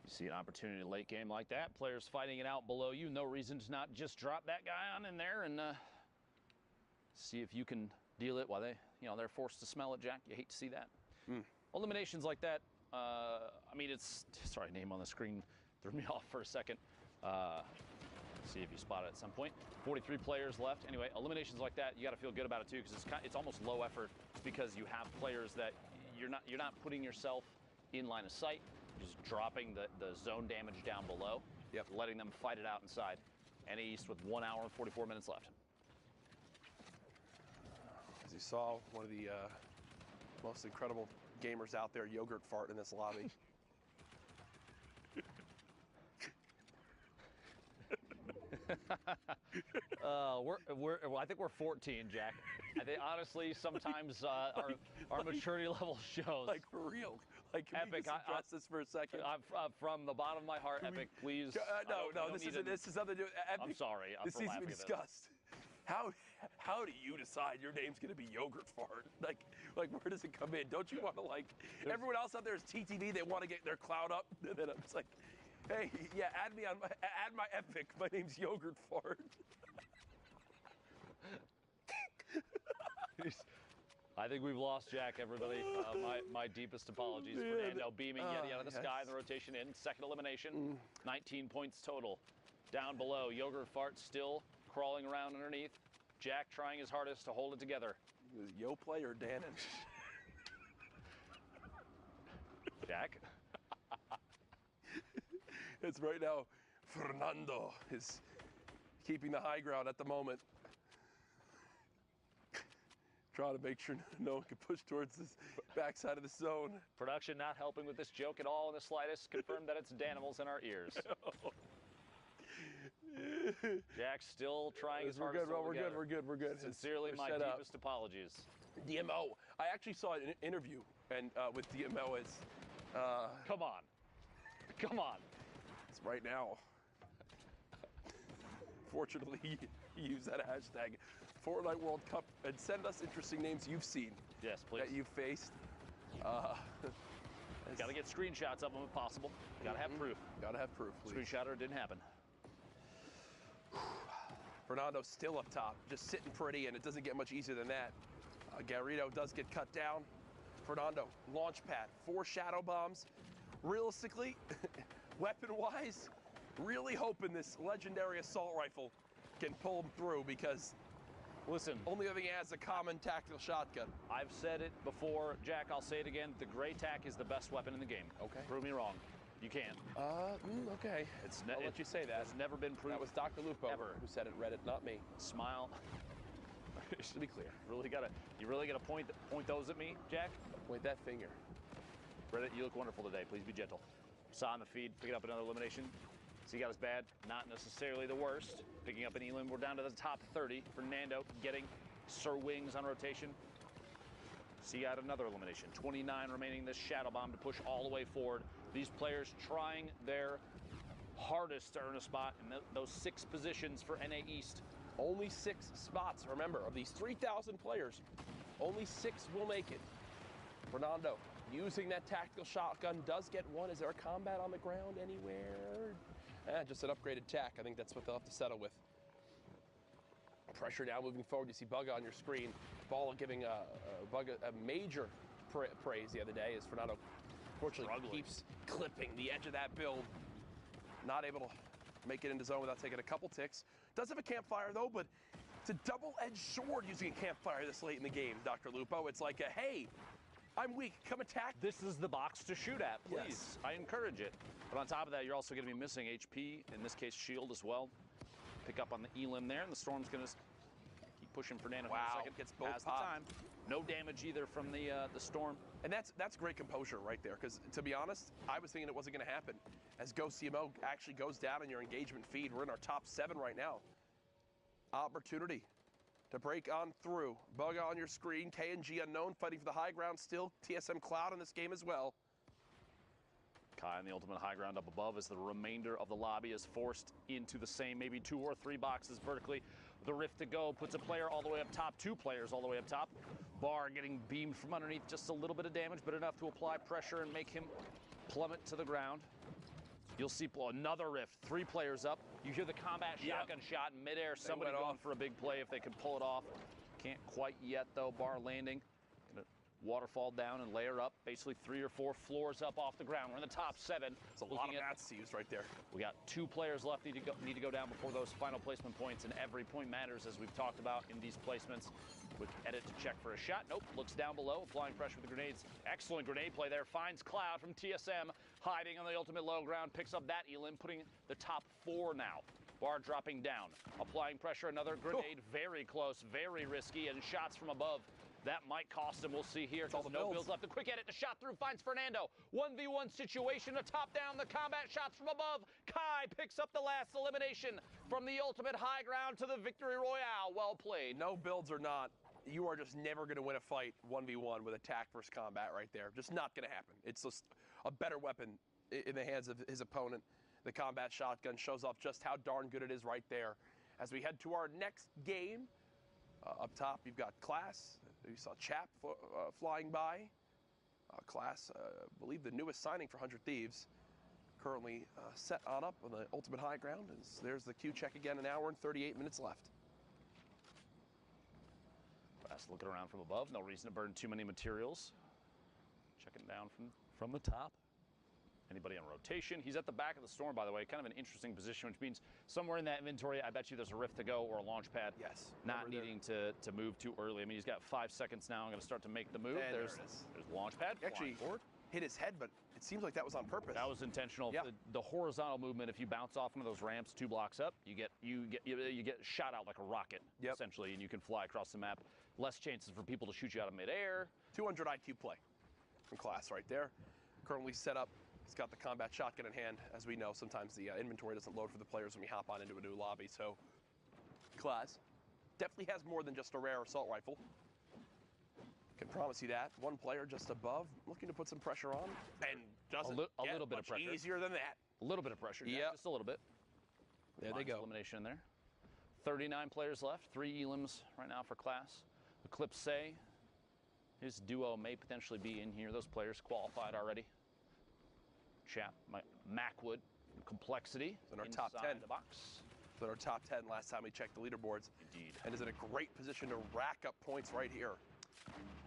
D: You see an opportunity late game like that. Players fighting it out below you. No reason to not just drop that guy on in there and see if you can deal it while they're forced to smell it, Jack. You hate to see that. Eliminations like that, I mean, sorry, name on the screen threw me off for a second. See if you spot it at some point. 43 players left. Anyway, eliminations like that, you got to feel good about it too, because it's almost low effort, because you have players that you're not putting yourself in line of sight. You're just dropping the zone damage down below.
P: Yep.
D: Letting them fight it out inside. NA East with 1 hour and 44 minutes left.
P: As you saw, one of the most incredible gamers out there, Yogurt Fart, in this lobby.
D: I think we're 14, Jack. I think honestly, sometimes our maturity level shows.
P: Like for real. Like, can
D: Epic,
P: we just address this for a second?
D: From the bottom of my heart, Epic, please.
P: This is nothing to do with Epic.
D: I'm sorry.
P: This needs to be discussed. How do you decide your name's gonna be Yogurt Fart? Like where does it come in? Don't you want to everyone else out there is TTV? They want to get their clout up, and then it's like, hey, yeah, add my Epic. My name's Yogurt Fart.
D: I think we've lost Jack, everybody. My deepest apologies. Fernando beaming Yeti out of the sky in the rotation in. Second elimination, 19 points total. Down below, Yogurt Fart still crawling around underneath. Jack trying his hardest to hold it together.
P: Yo play or Dannon?
A: Jack?
P: It's right now, Fernando is keeping the high ground at the moment. Trying to make sure no one can push towards this backside of the zone.
D: Production not helping with this joke at all in the slightest. Confirmed that it's Danimals in our ears. Jack's still trying his hardest.
P: We're good.
D: Sincerely, my deepest apologies.
P: DMO. I actually saw an interview and with DMO as.
D: Come on.
P: It's right now. Fortunately, he used that hashtag Fortnite World Cup and send us interesting names you've seen.
D: Yes, please.
P: That you've faced.
D: Got to get screenshots of them if possible. Got to have proof.
P: Got to have proof, please.
D: Screenshot or it didn't happen.
P: Fernando's still up top, just sitting pretty, and it doesn't get much easier than that. Garrido does get cut down. Fernando, launch pad, 4 shadow bombs. Realistically, weapon-wise, really hoping this legendary assault rifle can pull him through because,
D: listen,
P: only other thing he has is a common tactical shotgun.
D: I've said it before, Jack, I'll say it again. The Gray Tac is the best weapon in the game.
P: Okay.
D: Prove me wrong. You can't.
P: Okay. I'll let you say that.
D: It's never been proven.
P: That was Dr. Lupo
D: ever
P: who said it, Reddit, not me.
D: Smile.
P: Just to be clear.
D: You really gotta point those at me, Jack?
P: Point that finger.
D: Reddit, you look wonderful today. Please be gentle. Saw on the feed, picking up another elimination. So you got us bad, not necessarily the worst. Picking up an elim, we're down to the top 30. Fernando getting Sir Wings on rotation. See out another elimination. 29 remaining this shadow bomb to push all the way forward. These players trying their hardest to earn a spot in those 6 positions for NA East.
P: Only 6 spots, remember, of these 3,000 players, only 6 will make it. Fernando using that tactical shotgun does get 1. Is there a combat on the ground anywhere? Just an upgraded tac. I think that's what they'll have to settle with. Pressure now moving forward. You see Bugga on your screen. Ball giving Bugga a major praise the other day as Fernando fortunately keeps clipping the edge of that build. Not able to make it into zone without taking a couple ticks. Does have a campfire though, but it's a double-edged sword using a campfire this late in the game, Dr. Lupo. It's like a, hey, I'm weak, come attack.
D: This is the box to shoot at, please.
P: Yes.
D: I encourage it. But on top of that, you're also going to be missing HP, in this case shield as well. Pick up on the elim there, and the storm's going to keep pushing Fernando.
P: Wow,
D: for a second.
P: gets both
D: Has the time. No damage either from the storm.
P: And that's great composure right there, because to be honest, I was thinking it wasn't going to happen. As Go CMO actually goes down in your engagement feed, we're in our top 7 right now. Opportunity to break on through. Bugga on your screen, KNG unknown, fighting for the high ground still. TSM Cloud in this game as well.
D: Kai on the ultimate high ground up above as the remainder of the lobby is forced into the same maybe 2 or 3 boxes vertically. The rift to go puts a player all the way up top, 2 players all the way up top. Bar getting beamed from underneath, just a little bit of damage, but enough to apply pressure and make him plummet to the ground. You'll see another rift, 3 players up. You hear the combat shotgun shot in midair. Somebody going for a big play if they can pull it off. Can't quite yet though. Bar landing. Gonna waterfall down and layer up. Basically 3 or 4 floors up off the ground. We're in the top 7.
P: It's a lot of mats to use right there.
D: We got 2 players left need to go down before those final placement points, and every point matters as we've talked about in these placements. Quick edit to check for a shot. Nope, looks down below, applying pressure with the grenades. Excellent grenade play there. Finds Cloud from TSM, hiding on the ultimate low ground. Picks up that elim, putting the top 4 now. Bar dropping down, applying pressure. Another grenade, very close, very risky, and shots from above. That might cost him. We'll see here. No builds left. The quick edit, the shot through finds Fernando. 1v1 situation, a top down, the combat shots from above. Kai picks up the last elimination from the ultimate high ground to the victory royale. Well played.
P: No builds or not, you are just never going to win a fight 1v1 with attack versus combat right there. Just not going to happen. It's just a better weapon in the hands of his opponent. The combat shotgun shows off just how darn good it is right there. As we head to our next game, up top you've got Class. You saw Chap flying by. Class, I believe the newest signing for 100 Thieves. Currently set on up on the ultimate high ground. There's the Q check again, 1 hour and 38 minutes left.
D: Fast looking around from above. No reason to burn too many materials. Checking down from the top. Anybody on rotation? He's at the back of the storm, by the way. Kind of an interesting position, which means somewhere in that inventory, I bet you there's a rift to go or a launch pad.
P: Yes.
D: Not needing to move too early. I mean, he's got 5 seconds now. I'm going to start to make the move.
P: And
D: there's the launch pad.
P: Actually, hit his head, but it seems like that was on purpose.
D: That was intentional.
P: Yeah.
D: The horizontal movement, if you bounce off one of those ramps 2 blocks up, you get shot out like a rocket, essentially, and you can fly across the map. Less chances for people to shoot you out of midair.
P: 200 IQ play from Class right there. Currently set up. He's got the combat shotgun in hand. As we know, sometimes the inventory doesn't load for the players when we hop on into a new lobby. So Class definitely has more than just a rare assault rifle. Can promise you that. One player just above, looking to put some pressure on, and doesn't
D: a
P: get
D: little bit
P: much
D: of pressure.
P: easier than that.
D: A little bit of pressure,
P: yeah,
D: just a little bit.
P: There they go.
D: Elimination in there. 39 players left, 3 elims right now for Class. Eclipse say his duo may potentially be in here. Those players qualified already. Chap, Macwood, Complexity,
P: in our top 10.
D: The box.
P: In our top 10 last time we checked the leaderboards.
D: Indeed.
P: And is in a great position to rack up points right here.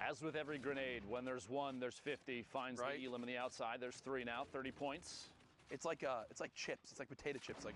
D: As with every grenade, when there's 1, there's 50. Finds the elim on the outside. There's 3 now, 30 points.
P: It's like chips. It's like potato chips. Like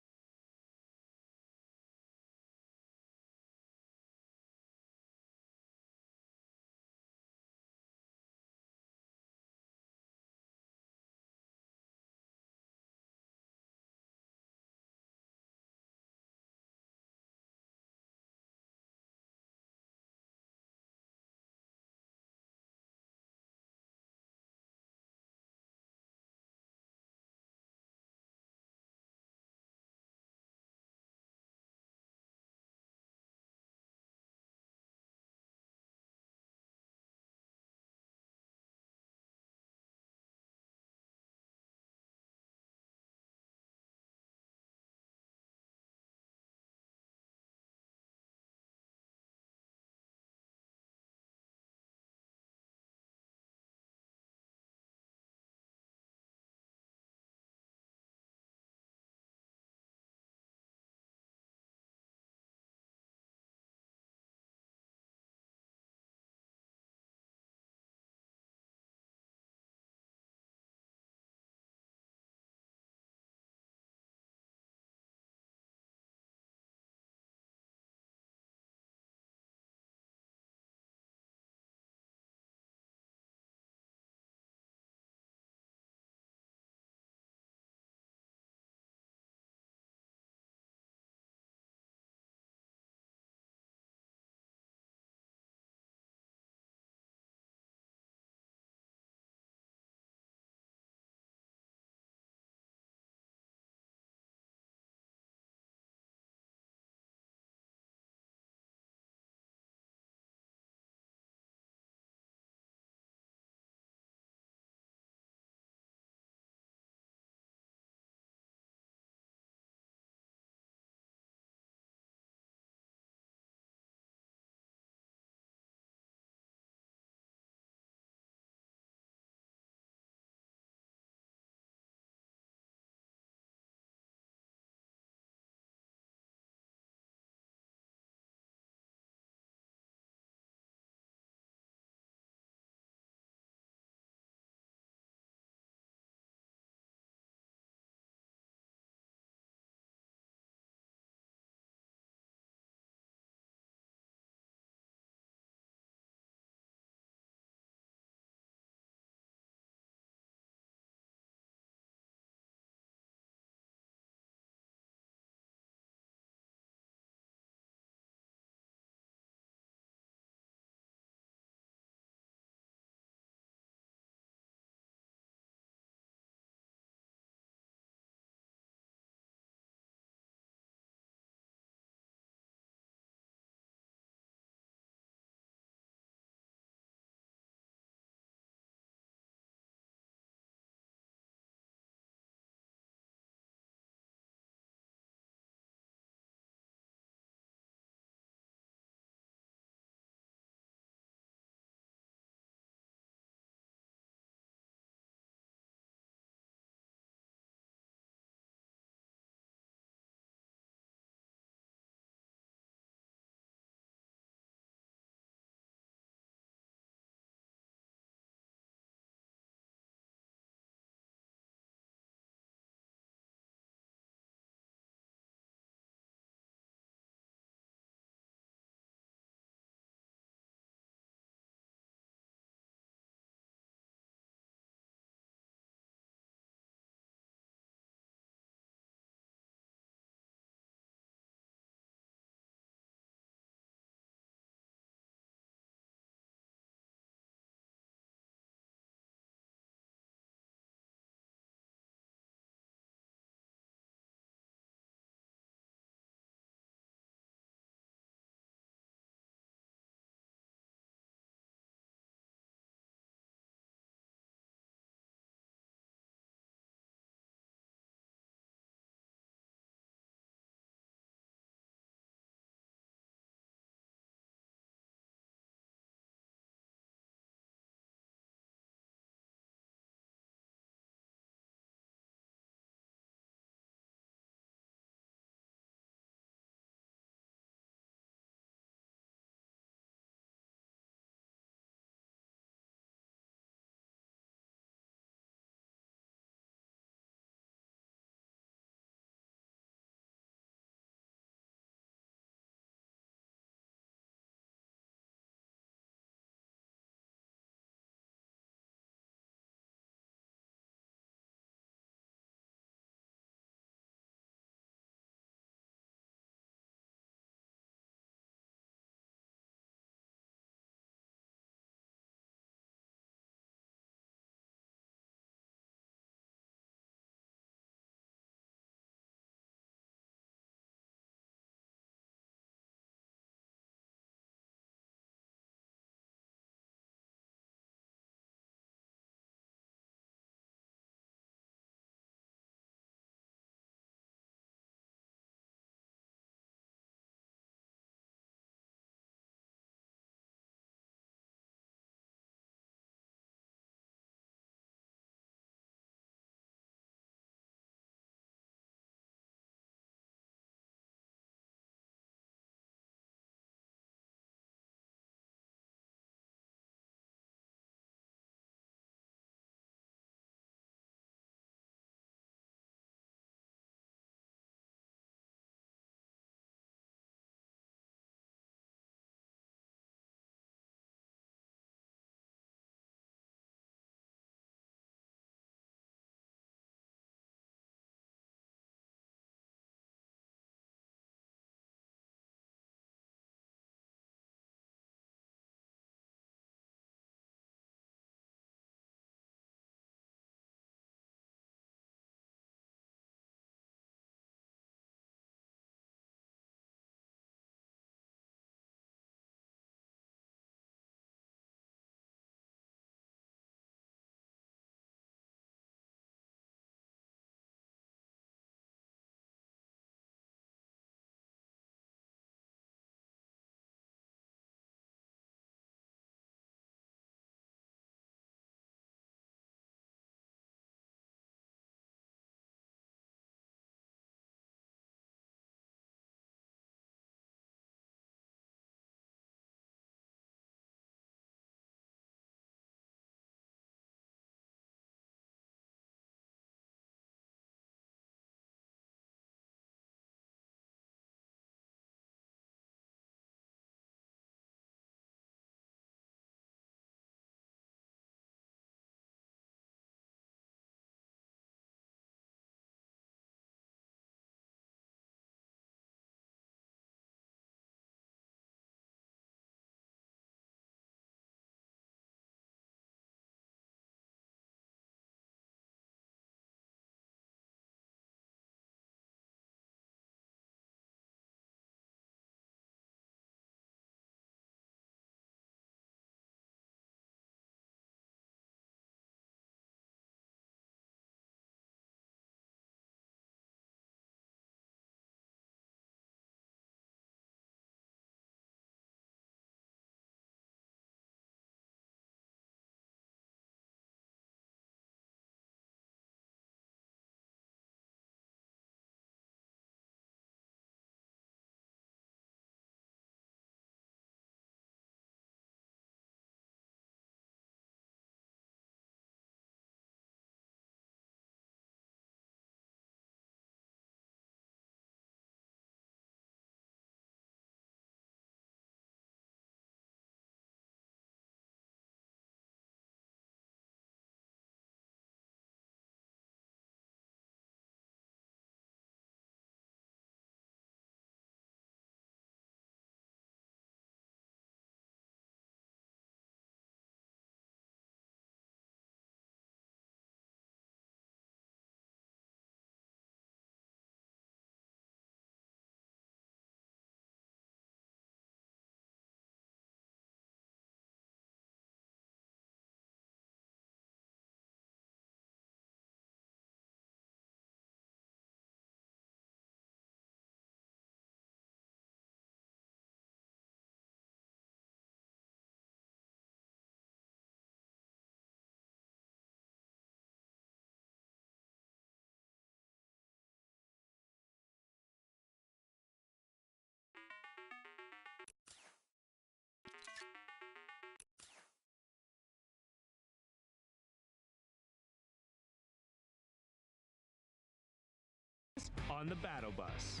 O: on the battle bus.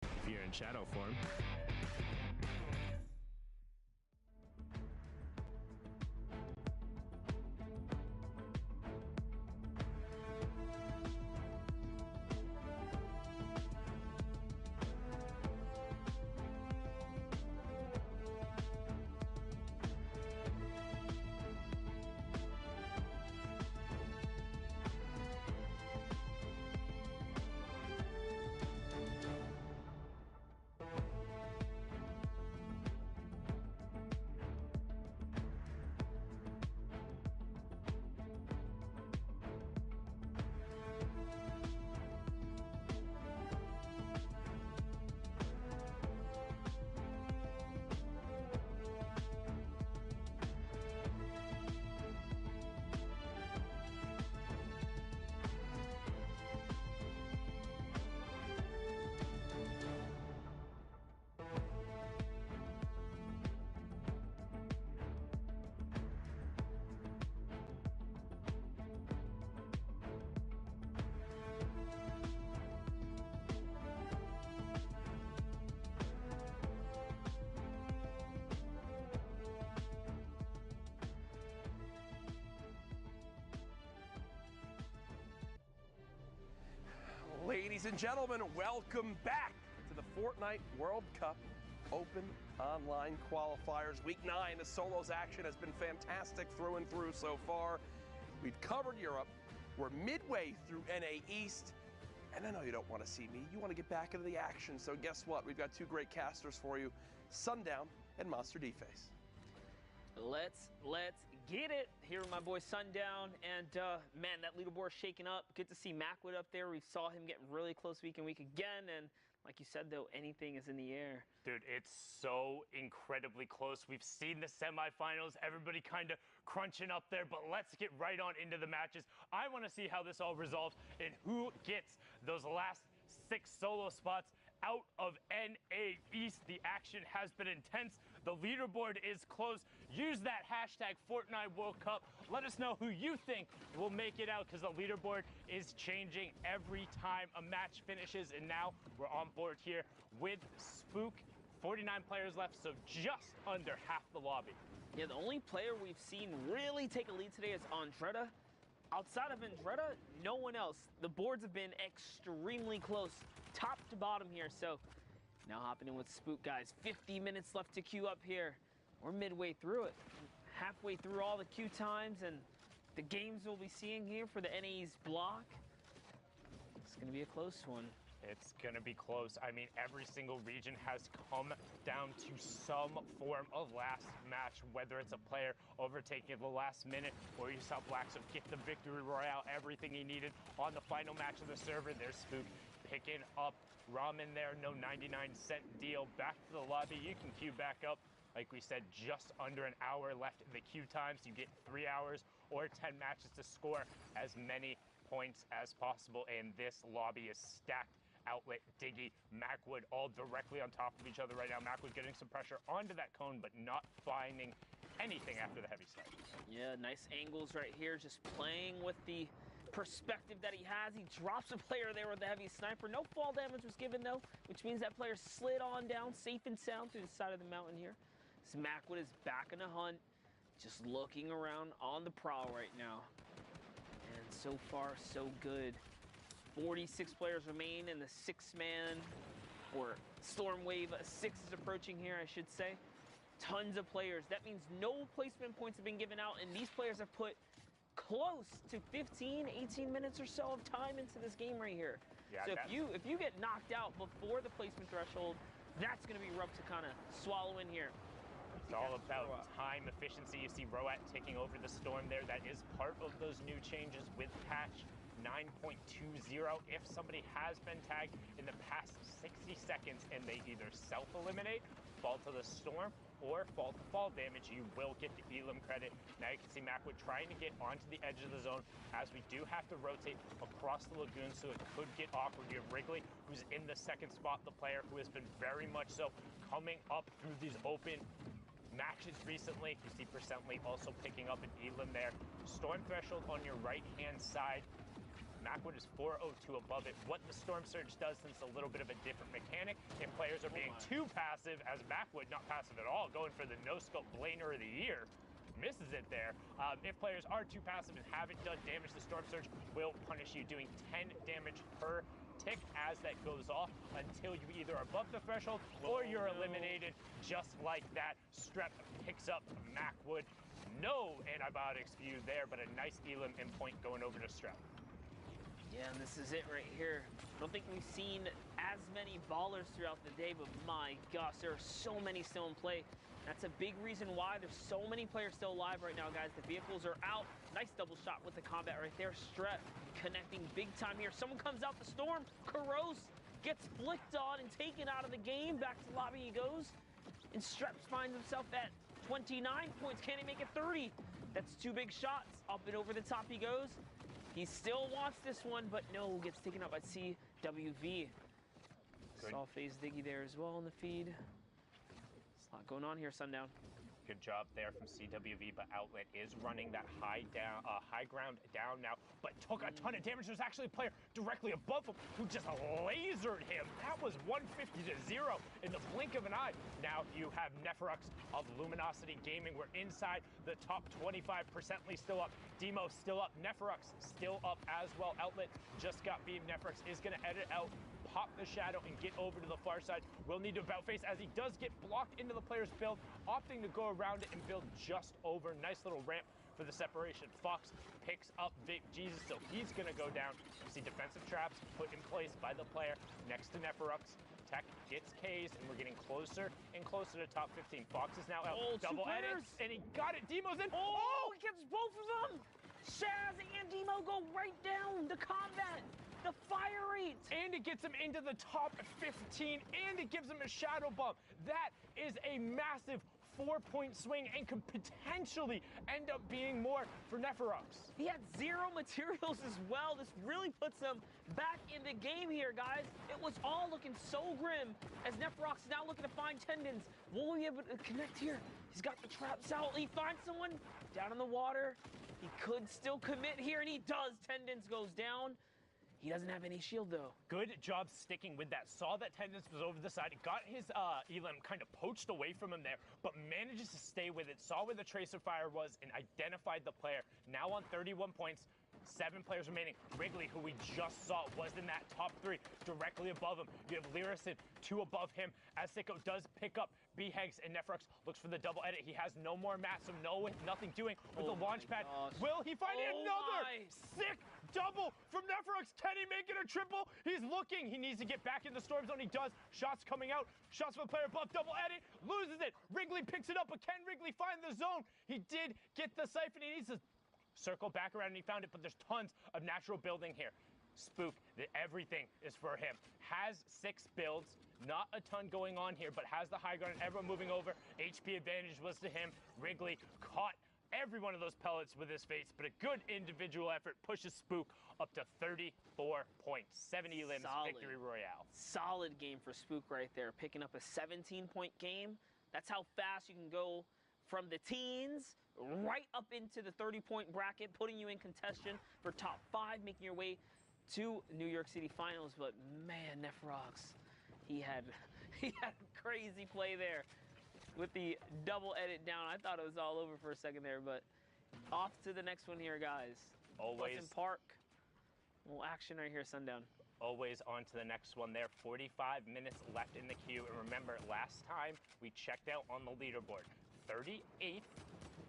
O: If you're in shadow form.
P: Ladies and gentlemen, welcome back to the Fortnite World Cup Open Online Qualifiers. Week 9, the solos action has been fantastic through and through so far. We've covered Europe. We're midway through NA East. And I know you don't want to see me. You want to get back into the action. So guess what? We've got two great casters for you, Sundown and Monster D-Face.
B: Let's get it here with my boy Sundown. And man, that leaderboard shaking up. Good to see Macwood up there. We saw him getting really close week again. And like you said, though, anything is in the air.
Q: Dude, it's so incredibly close. We've seen the semifinals, everybody kind of crunching up there, but let's get right on into the matches. I want to see how this all resolves and who gets those last 6 solo spots out of NA East. The action has been intense. The leaderboard is close. Use that hashtag Fortnite World Cup. Let us know who you think will make it out, because the leaderboard is changing every time a match finishes. And now we're on board here with Spook. 49 players left, so just under half the lobby.
B: Yeah, the only player we've seen really take a lead today is Andretta. Outside of Andretta, no one else. The boards have been extremely close, top to bottom here. So now hopping in with Spook, guys. 50 minutes left to queue up here. We're midway through it. Halfway through all the queue times and the games we'll be seeing here for the NA's block. It's going to be a close one.
Q: It's going to be close. I mean, every single region has come down to some form of last match, whether it's a player overtaking at the last minute or you saw Blacksoap get the victory royale, everything he needed on the final match of the server. There's Spook picking up ramen there, no 99-cent deal. Back to the lobby. You can queue back up. Like we said, just under an hour left in the queue times. You get 3 hours or 10 matches to score as many points as possible. And this lobby is stacked. Outlet, Diggy, Macwood, all directly on top of each other right now. Macwood getting some pressure onto that cone, but not finding anything after the heavy snipe.
B: Yeah, nice angles right here, just playing with the perspective that he has. He drops a player there with the heavy sniper. No fall damage was given, though, which means that player slid on down safe and sound through the side of the mountain here. This Macwood is back in the hunt, just looking around on the prowl right now. And so far, so good. 46 players remain in the 6-man, or Storm Wave 6 is approaching here, I should say. Tons of players. That means no placement points have been given out, and these players have put close to 15, 18 minutes or so of time into this game right here.
Q: Yeah,
B: so if you get knocked out before the placement threshold, that's going to be rough to kind of swallow in here.
Q: It's all about time efficiency. You see Roat taking over the Storm there. That is part of those new changes with patch 9.20. If somebody has been tagged in the past 60 seconds and they either self-eliminate, fall to the Storm, or fall to fall damage, you will get the Elim credit. Now you can see Macwood trying to get onto the edge of the zone, as we do have to rotate across the lagoon, so it could get awkward. You have Wrigley, who's in the second spot, the player who has been very much so coming up through these open matches recently. You see Percently also picking up an Elim there. Storm threshold on your right-hand side. Macwood is 402 above it. What the Storm Surge does, since a little bit of a different mechanic, if players are being too passive, as Macwood not passive at all, going for the no-scope Blainer of the year, misses it there. If players are too passive and haven't done damage, the Storm Surge will punish you, doing 10 damage per tick as that goes off until you either are above the threshold or you're eliminated. Just like that, Strep picks up Macwood. No antibiotics for you there, but a nice Elim in point going over to Strep.
B: Yeah, and this is it right here. I don't think we've seen as many ballers throughout the day, but my gosh, there are so many still in play. That's a big reason why there's so many players still alive right now, guys. The vehicles are out. Nice double shot with the combat right there. Strep connecting big time here. Someone comes out the storm. Kuros gets flicked on and taken out of the game. Back to lobby he goes. And Strep finds himself at 29 points. Can he make it 30? That's 2 big shots. Up and over the top he goes. He still wants this one, but no, gets taken out by CWV. Saw FaZe Diggy there as well in the feed. There's a lot going on here, Sundown.
Q: Good job there from CWV, but Outlet is running that high ground down now, but took a ton of damage. There's actually a player directly above him who just lasered him. That was 150 to 0 in the blink of an eye. Now you have Neferux of Luminosity Gaming. We're inside the top 25%. Still up. Demo still up. Neferux still up as well. Outlet just got beamed. Neferux is going to edit out, pop the shadow, and get over to the far side. Will need to about face as he does get blocked into the player's build, opting to go around it and build just over. Nice little ramp for the separation. Fox picks up Vic Jesus, so he's going to go down. You see defensive traps put in place by the player next to Neferux. Tech gets K's, and we're getting closer and closer to top 15. Fox is now out. Double edits, and he got it. Demo's in.
B: Oh, he gets both of them. Shaz and Demo go right down. The combat, the fire rate.
Q: And it gets him into the top 15, and it gives him a shadow bump. That is a massive 4-point swing and could potentially end up being more for Neferux.
B: He had 0 materials as well. This really puts him back in the game here, guys. It was all looking so grim as Neferux is now looking to find tendons. Will he be able to connect here? He's got the traps out. He finds someone down in the water. He could still commit here, and he does. Tendons goes down. He doesn't have any shield, though.
Q: Good job sticking with that. Saw that Tendons was over the side. Got his Elim kind of poached away from him there, but manages to stay with it. Saw where the Tracer Fire was and identified the player. Now on 31 points. 7 players remaining. Wrigley, who we just saw, was in that top 3, directly above him. You have Lyricid, 2 above him. As Sicko does pick up B-Hegs, and Neferux looks for the double edit. He has no more mats, so nothing doing with the launch pad. Will he find another sick double from Neferux? Can he make it a triple? He's looking. He needs to get back in the storm zone. He does. Shots coming out. Shots from the player above. Double edit. Loses it. Wrigley picks it up, but can Wrigley find the zone? He did get the siphon. He needs to circle back around, and he found it, but there's tons of natural building here. Spook, everything is for him. Has 6 builds, not a ton going on here, but has the high ground, everyone moving over. HP advantage was to him. Wrigley caught every one of those pellets with his face, but a good individual effort pushes Spook up to 34 points. 70 limbs, victory royale.
B: Solid game for Spook right there, picking up a 17-point game. That's how fast you can go from the teens right up into the 30-point bracket, putting you in contention for top 5, making your way to New York City Finals. But man, Neferux, he had a crazy play there with the double edit down. I thought it was all over for a second there, but off to the next one here, guys.
Q: Always.
B: Pleasant Park. Little action right here, Sundown.
Q: Always on to the next one there. 45 minutes left in the queue. And remember, last time we checked out on the leaderboard, 38th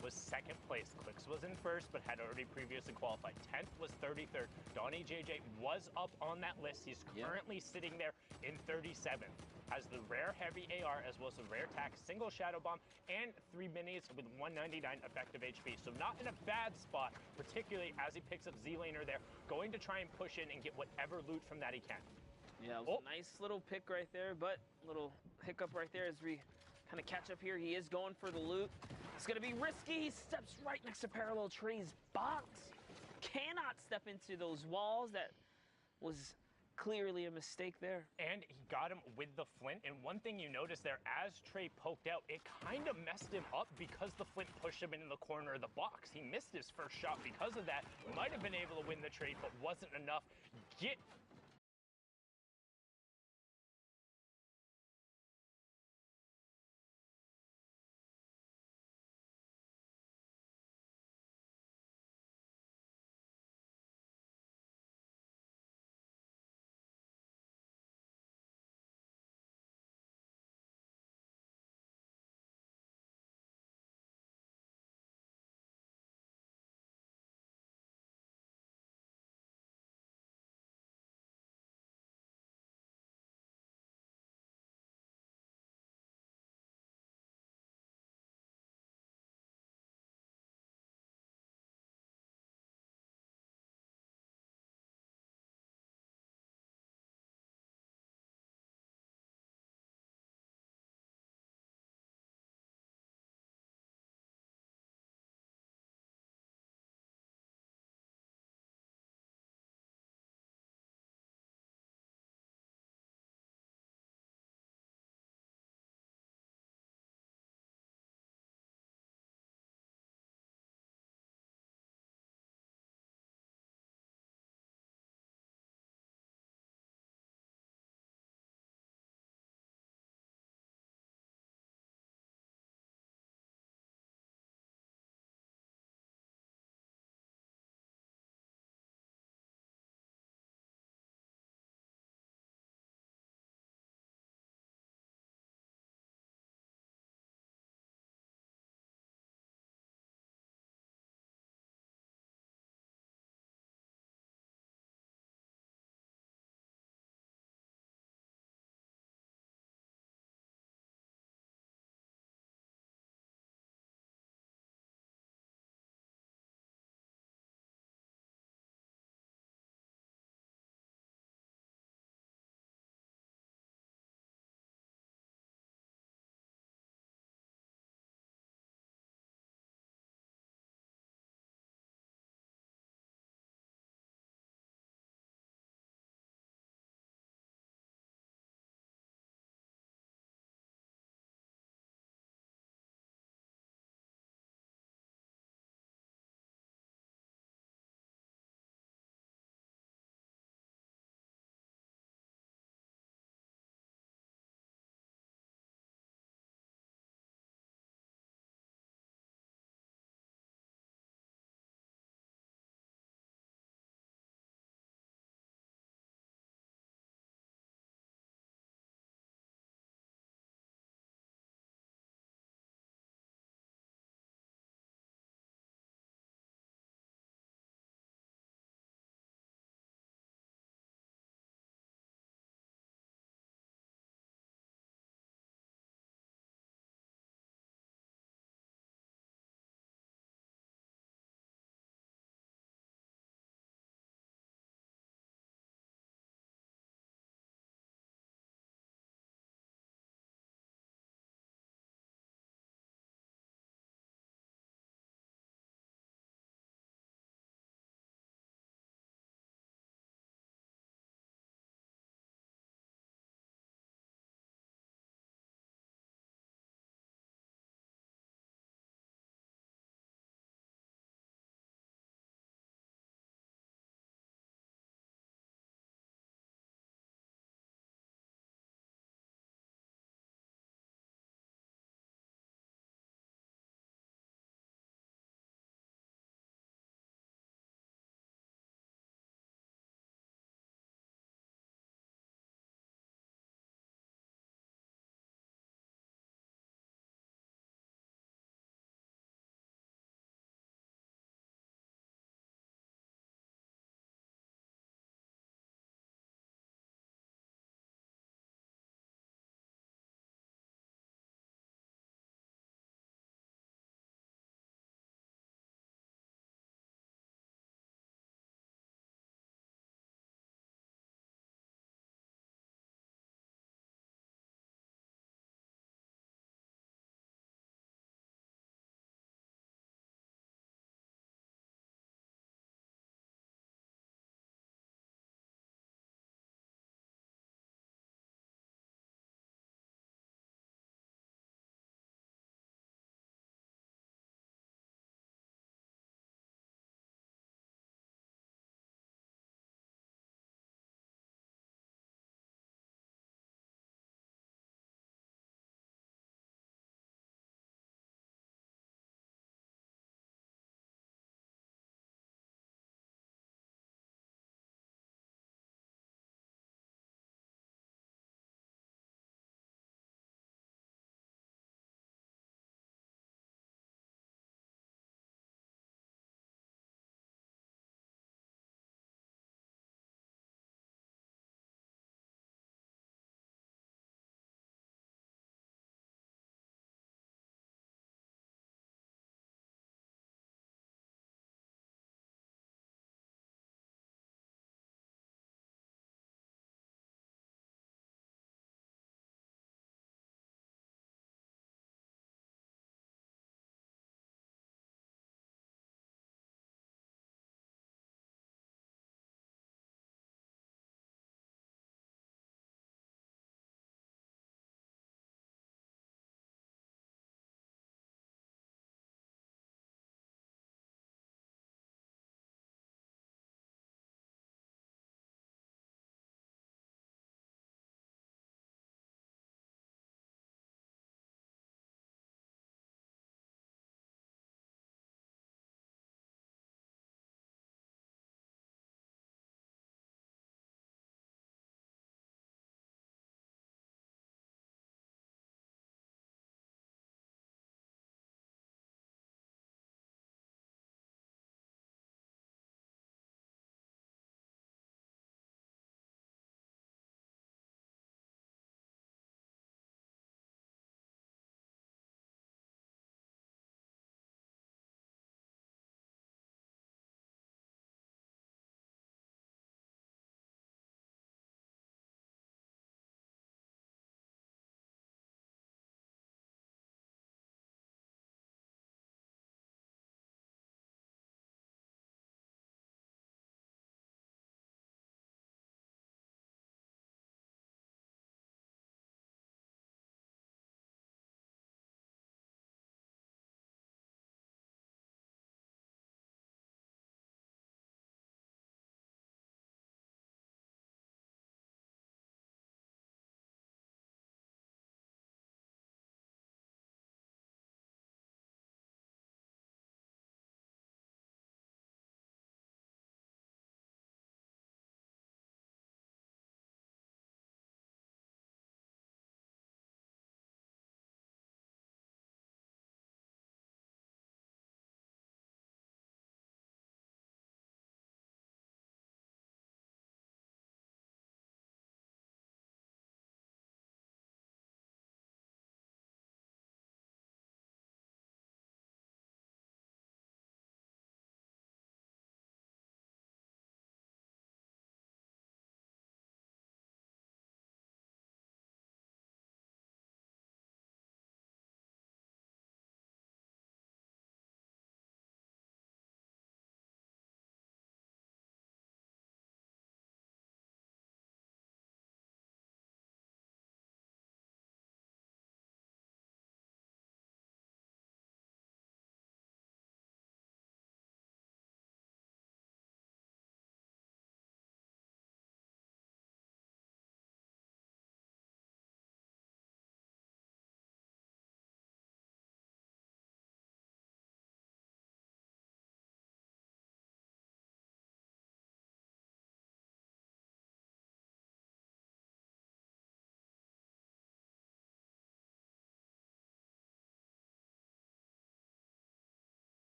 Q: was 2nd place. Clicks was in 1st, but had already previously qualified. 10th was 33rd. Donnie JJ was up on that list. He's currently sitting there in 37th. Has the rare heavy AR as well as the rare tac, single shadow bomb, and 3 minis with 199 effective HP. So not in a bad spot, particularly as he picks up Z-Laner there, going to try and push in and get whatever loot from that he can.
B: Yeah, it was a nice little pick right there, but little hiccup right there as we kind of catch up here. He is going for the loot. It's going to be risky. He steps right next to Parallel Tree's box. Cannot step into those walls. That was Clearly a mistake there.
Q: And he got him with the flint. And one thing you notice there, as Trey poked out, it kind of messed him up because the flint pushed him into the corner of the box. He missed his first shot because of that. Might have been able to win the trade, but wasn't enough. Get